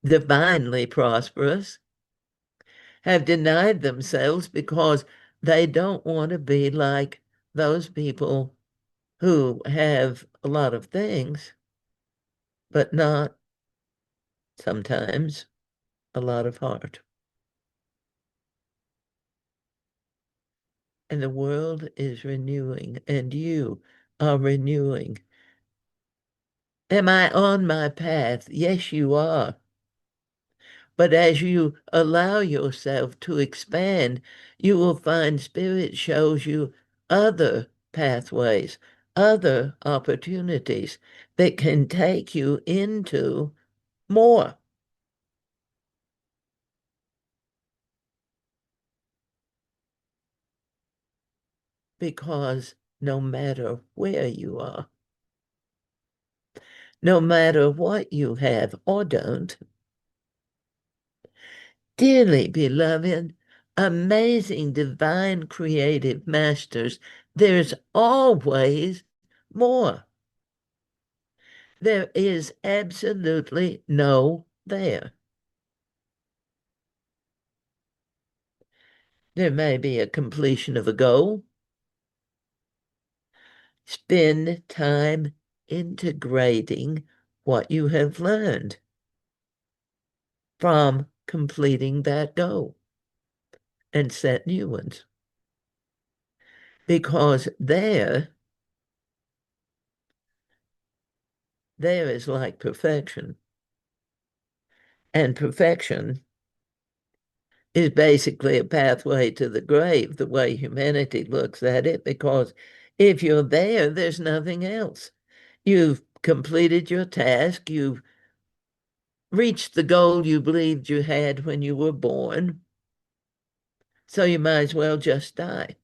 divinely prosperous have denied themselves because they don't want to be like those people who have a lot of things, but not sometimes a lot of heart. And the world is renewing, and you are renewing. Am I on my path? Yes, you are. But as you allow yourself to expand, you will find Spirit shows you other pathways, other opportunities that can take you into more. Because no matter where you are, no matter what you have or don't, dearly beloved, amazing divine creative masters, there's always more. There is absolutely no there. There may be a completion of a goal. Spend time integrating what you have learned from completing that goal and set new ones. Because there is like perfection. And perfection is basically a pathway to the grave, the way humanity looks at it, because if you're there, there's nothing else. You've completed your task, you've reached the goal you believed you had when you were born, so you might as well just die.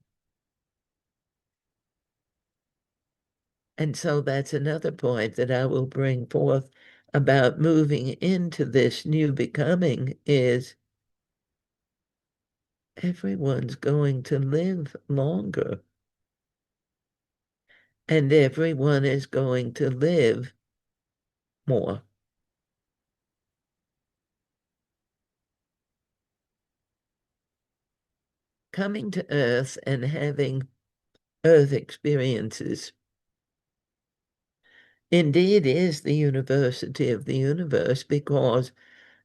And so that's another point that I will bring forth about moving into this new becoming is everyone's going to live longer. And everyone is going to live more. Coming to Earth and having Earth experiences indeed is the university of the universe because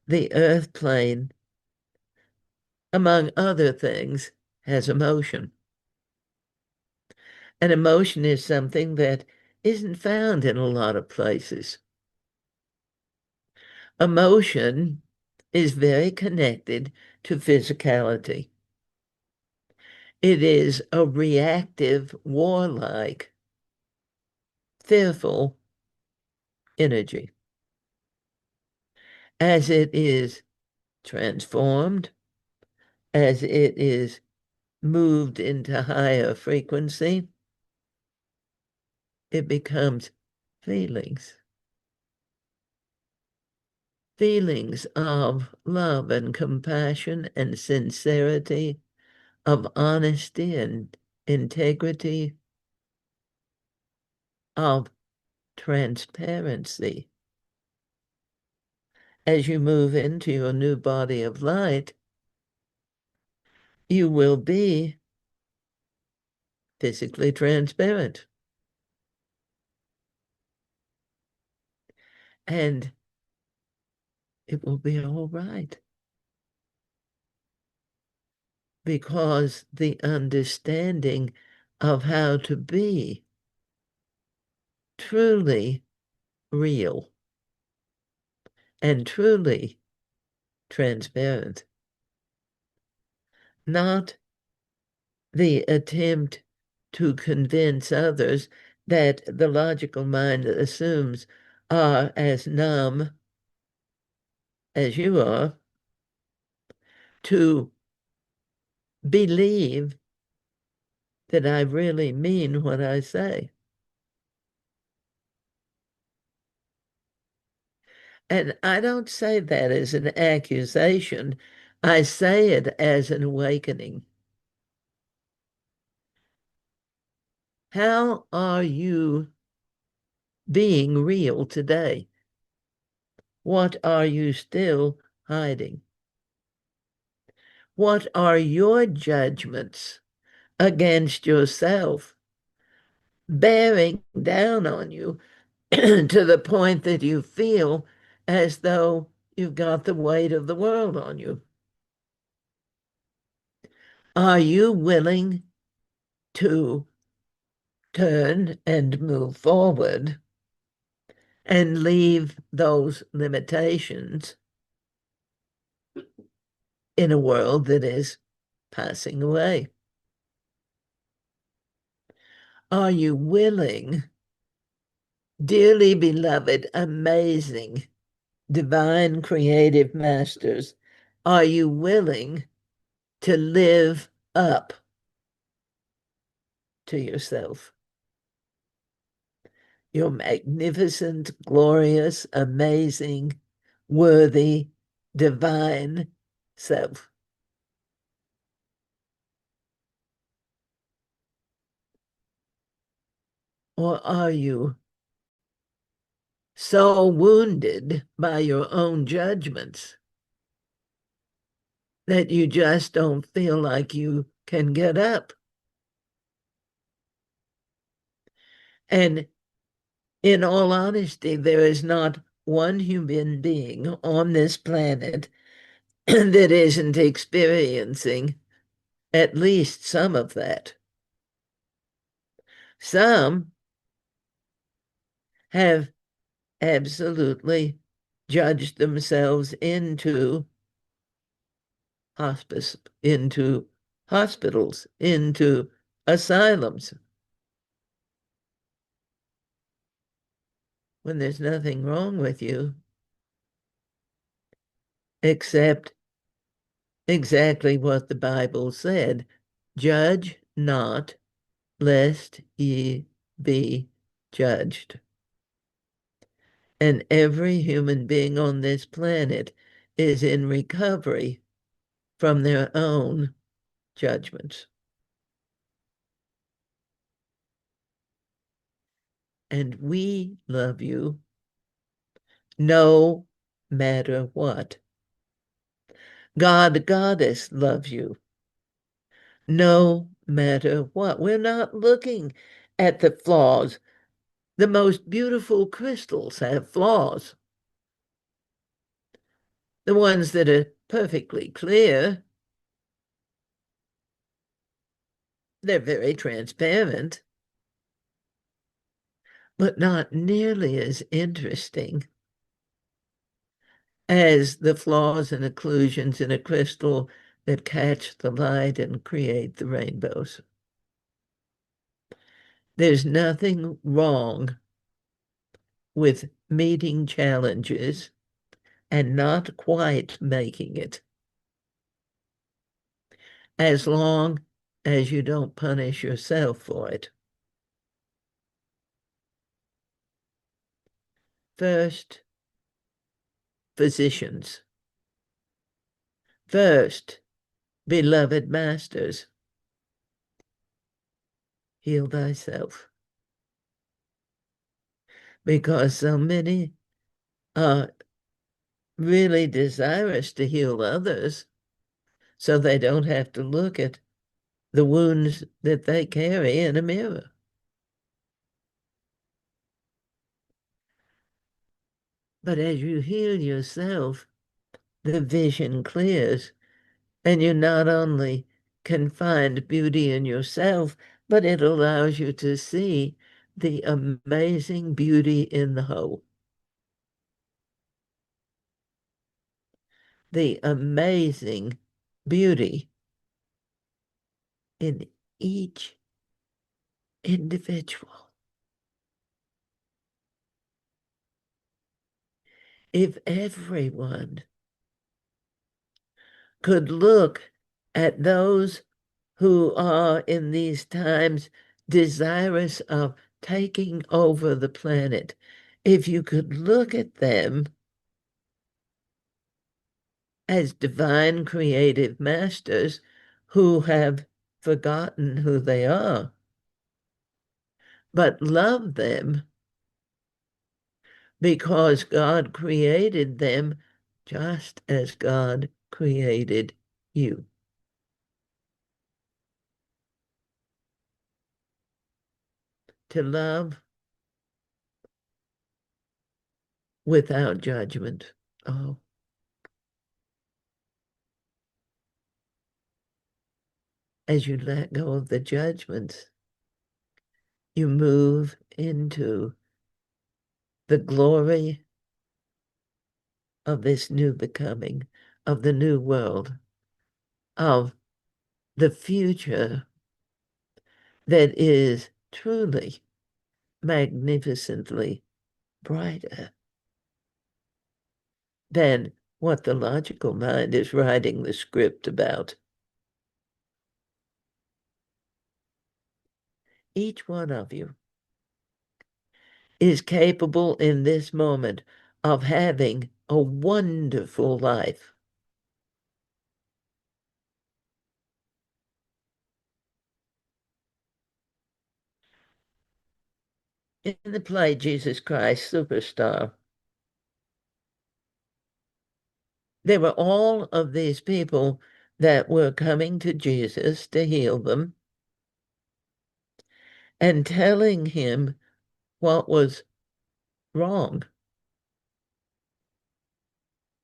the Earth plane, among other things, has emotion. And emotion is something that isn't found in a lot of places. Emotion is very connected to physicality. It is a reactive, warlike, fearful energy. As it is transformed, as it is moved into higher frequency, it becomes feelings. Feelings of love and compassion and sincerity, of honesty and integrity, of transparency. As you move into your new body of light, you will be physically transparent. And it will be all right. because the understanding of how to be truly real and truly transparent, not the attempt to convince others that the logical mind assumes are as numb as you are, to believe that I really mean what I say. And I don't say that as an accusation. I say it as an awakening. How are you being real today? What are you still hiding? What are your judgments against yourself bearing down on you to the point that you feel as though you've got the weight of the world on you? Are you willing to turn and move forward and leave those limitations in a world that is passing away? Are you willing, dearly beloved, amazing, divine creative masters, are you willing to live up to yourself, your magnificent, glorious, amazing, worthy, divine self? Or are you so wounded by your own judgments that you just don't feel like you can get up? And in all honesty, there is not one human being on this planet that isn't experiencing at least some of that. Some have absolutely judged themselves into hospice, into hospitals, into asylums, when there's nothing wrong with you except exactly what the Bible said: judge not, lest ye be judged. And every human being on this planet is in recovery from their own judgments. And we love you no matter what. God, the Goddess, loves you no matter what. We're not looking at the flaws. The most beautiful crystals have flaws. The ones that are perfectly clear, they're very transparent, but not nearly as interesting as the flaws and occlusions in a crystal that catch the light and create the rainbows. There's nothing wrong with meeting challenges and not quite making it, as long as you don't punish yourself for it. First, physicians. First, beloved masters, heal thyself. Because so many are really desirous to heal others so they don't have to look at the wounds that they carry in a mirror. But as you heal yourself, the vision clears, and you not only can find beauty in yourself, but it allows you to see the amazing beauty in the whole, the amazing beauty in each individual. If everyone could look at those who are in these times desirous of taking over the planet, if you could look at them as divine creative masters who have forgotten who they are, but love them because God created them just as God created you. To love without judgment. Oh, as you let go of the judgments, you move into the glory of this new becoming, of the new world, of the future that is truly magnificently brighter than what the logical mind is writing the script about. Each one of you is capable in this moment of having a wonderful life. In the play Jesus Christ Superstar, there were all of these people that were coming to Jesus to heal them and telling him what was wrong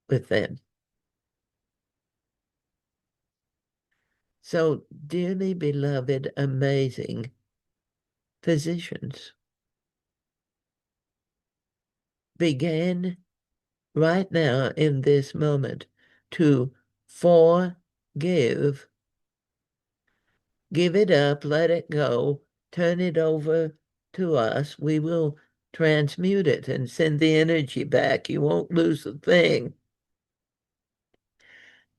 with them. So, dearly beloved, amazing physicians, begin right now in this moment to forgive. Give it up, let it go, turn it over to us. We will transmute it and send the energy back. You won't lose a thing.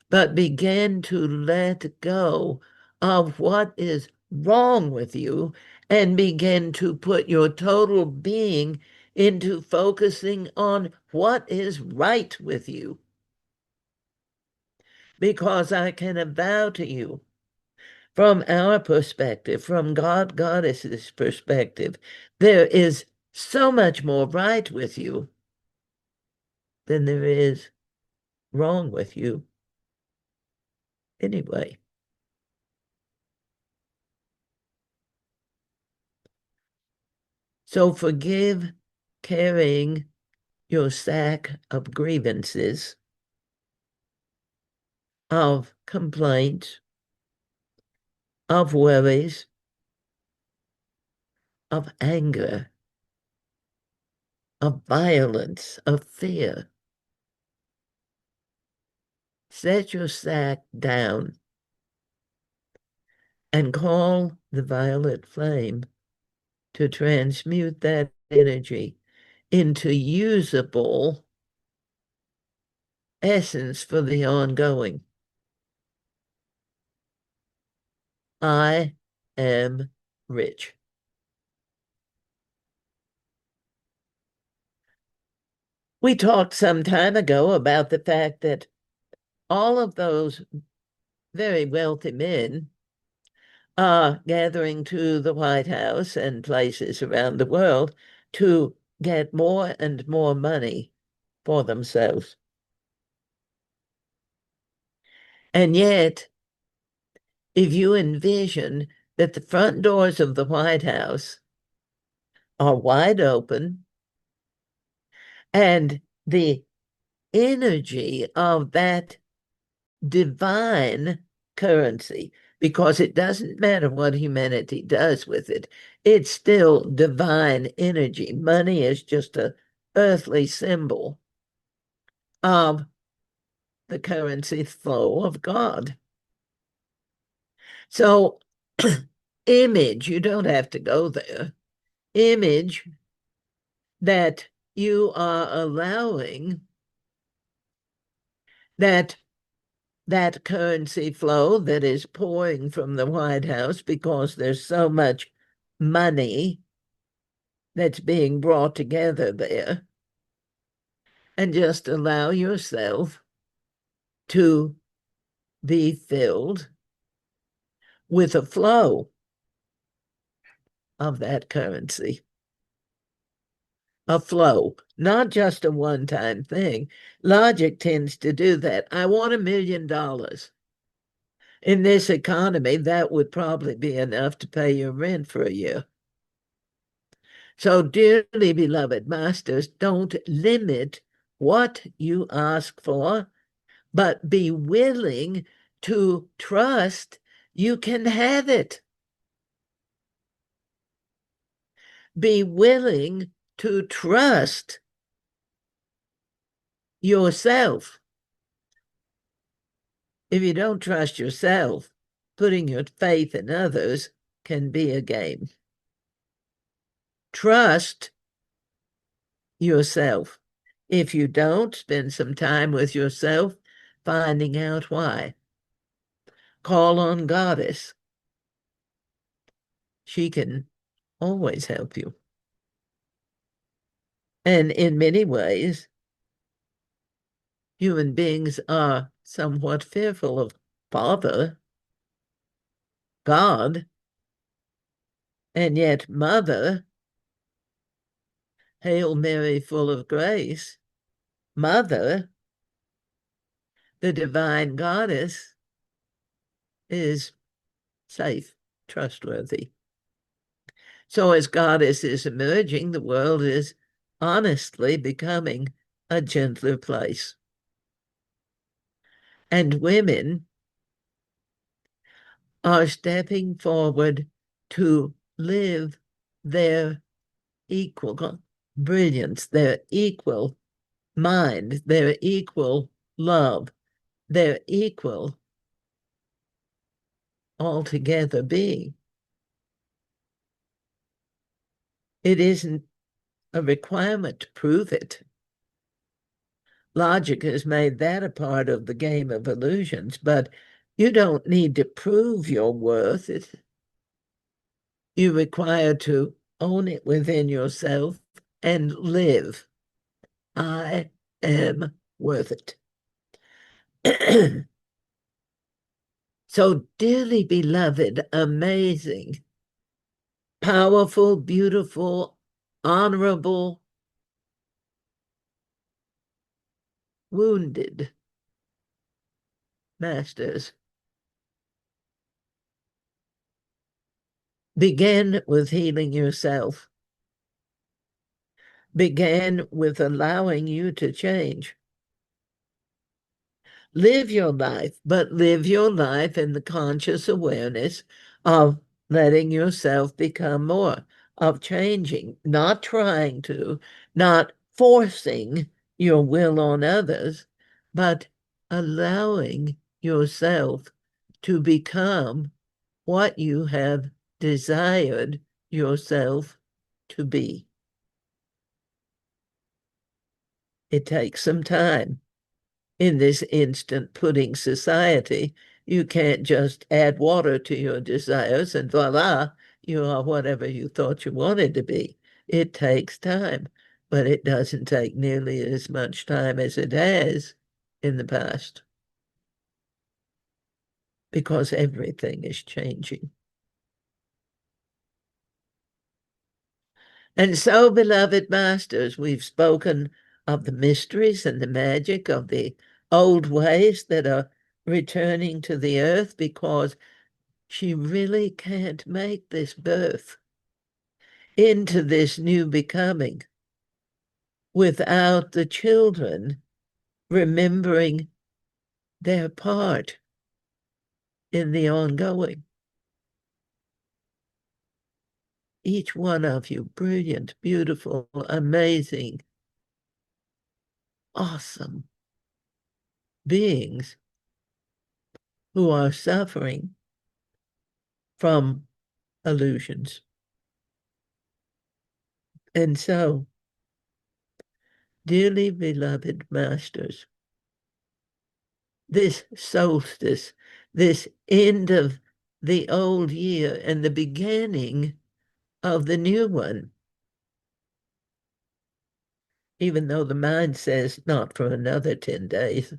But begin to let go of what is wrong with you and begin to put your total being into focusing on what is right with you. Because I can avow to you, from our perspective, from God, Goddess's perspective, there is so much more right with you than there is wrong with you anyway. So forgive carrying your sack of grievances, of complaints, of worries, of anger, of violence, of fear. Set your sack down and call the violet flame to transmute that energy into usable essence for the ongoing. I am rich. We talked some time ago about the fact that all of those very wealthy men are gathering to the White House and places around the world to get more and more money for themselves. And yet, if you envision that the front doors of the White House are wide open and the energy of that divine currency, because it doesn't matter what humanity does with it. It's still divine energy. Money is just a earthly symbol of the currency flow of God. So image, you don't have to go there. Image that you are allowing that that currency flow that is pouring from the White House because there's so much money that's being brought together there, and just allow yourself to be filled with a flow of that currency. A flow, not just a one-time thing. Logic tends to do that. I want $1 million. In this economy, that would probably be enough to pay your rent for a year. So, dearly beloved masters, don't limit what you ask for, but be willing to trust you can have it. Be willing to trust yourself. If you don't trust yourself, putting your faith in others can be a game. Trust yourself. If you don't, spend some time with yourself, finding out why. Call on Goddess. She can always help you. And in many ways, human beings are somewhat fearful of Father, God, and yet Mother, Hail Mary, full of grace, Mother, the divine goddess, is safe, trustworthy. So as goddess is emerging, the world is honestly becoming a gentler place. And women are stepping forward to live their equal brilliance, their equal mind, their equal love, their equal altogether being. It isn't a requirement to prove it. Logic has made that a part of the game of illusions, but you don't need to prove your worth. You require to own it within yourself and live. I am worth it. So dearly beloved, amazing, powerful, beautiful, honorable, wounded masters. Begin with healing yourself. Begin with allowing you to change. Live your life, but live your life in the conscious awareness of letting yourself become more, of changing, not trying to, not forcing your will on others, but allowing yourself to become what you have desired yourself to be. It takes some time. In this instant pudding society, you can't just add water to your desires and voila, you are whatever you thought you wanted to be. It takes time, but it doesn't take nearly as much time as it has in the past because everything is changing. And so, beloved masters, we've spoken of the mysteries and the magic of the old ways that are returning to the earth because she really can't make this birth into this new becoming without the children remembering their part in the ongoing. Each one of you, brilliant, beautiful, amazing, awesome beings who are suffering from illusions. And so, dearly beloved masters, this solstice, this end of the old year and the beginning of the new one, even though the mind says not for another 10 days.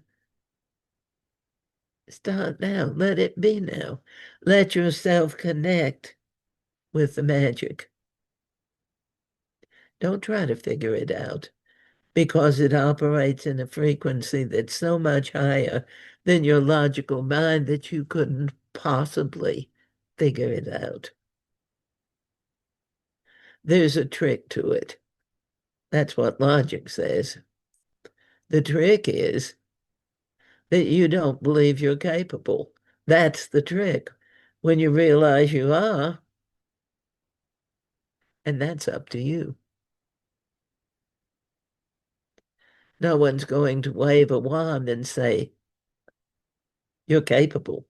Start now. Let it be now. Let yourself connect with the magic. Don't try to figure it out because it operates in a frequency that's so much higher than your logical mind that you couldn't possibly figure it out. There's a trick to it. That's what logic says. The trick is that you don't believe you're capable. That's the trick. When you realize you are, and that's up to you. No one's going to wave a wand and say, you're capable.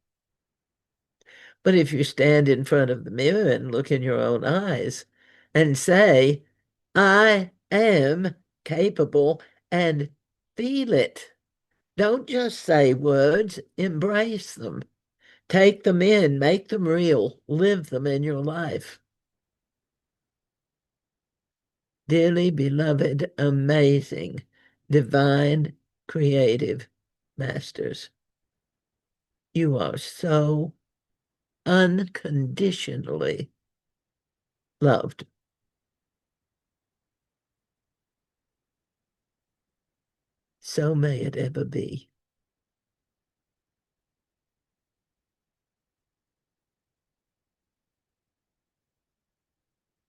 But if you stand in front of the mirror and look in your own eyes and say, I am capable, and feel it. Don't just say words, embrace them. Take them in, make them real, live them in your life. Dearly beloved, amazing, divine, creative masters, you are so unconditionally loved. So may it ever be.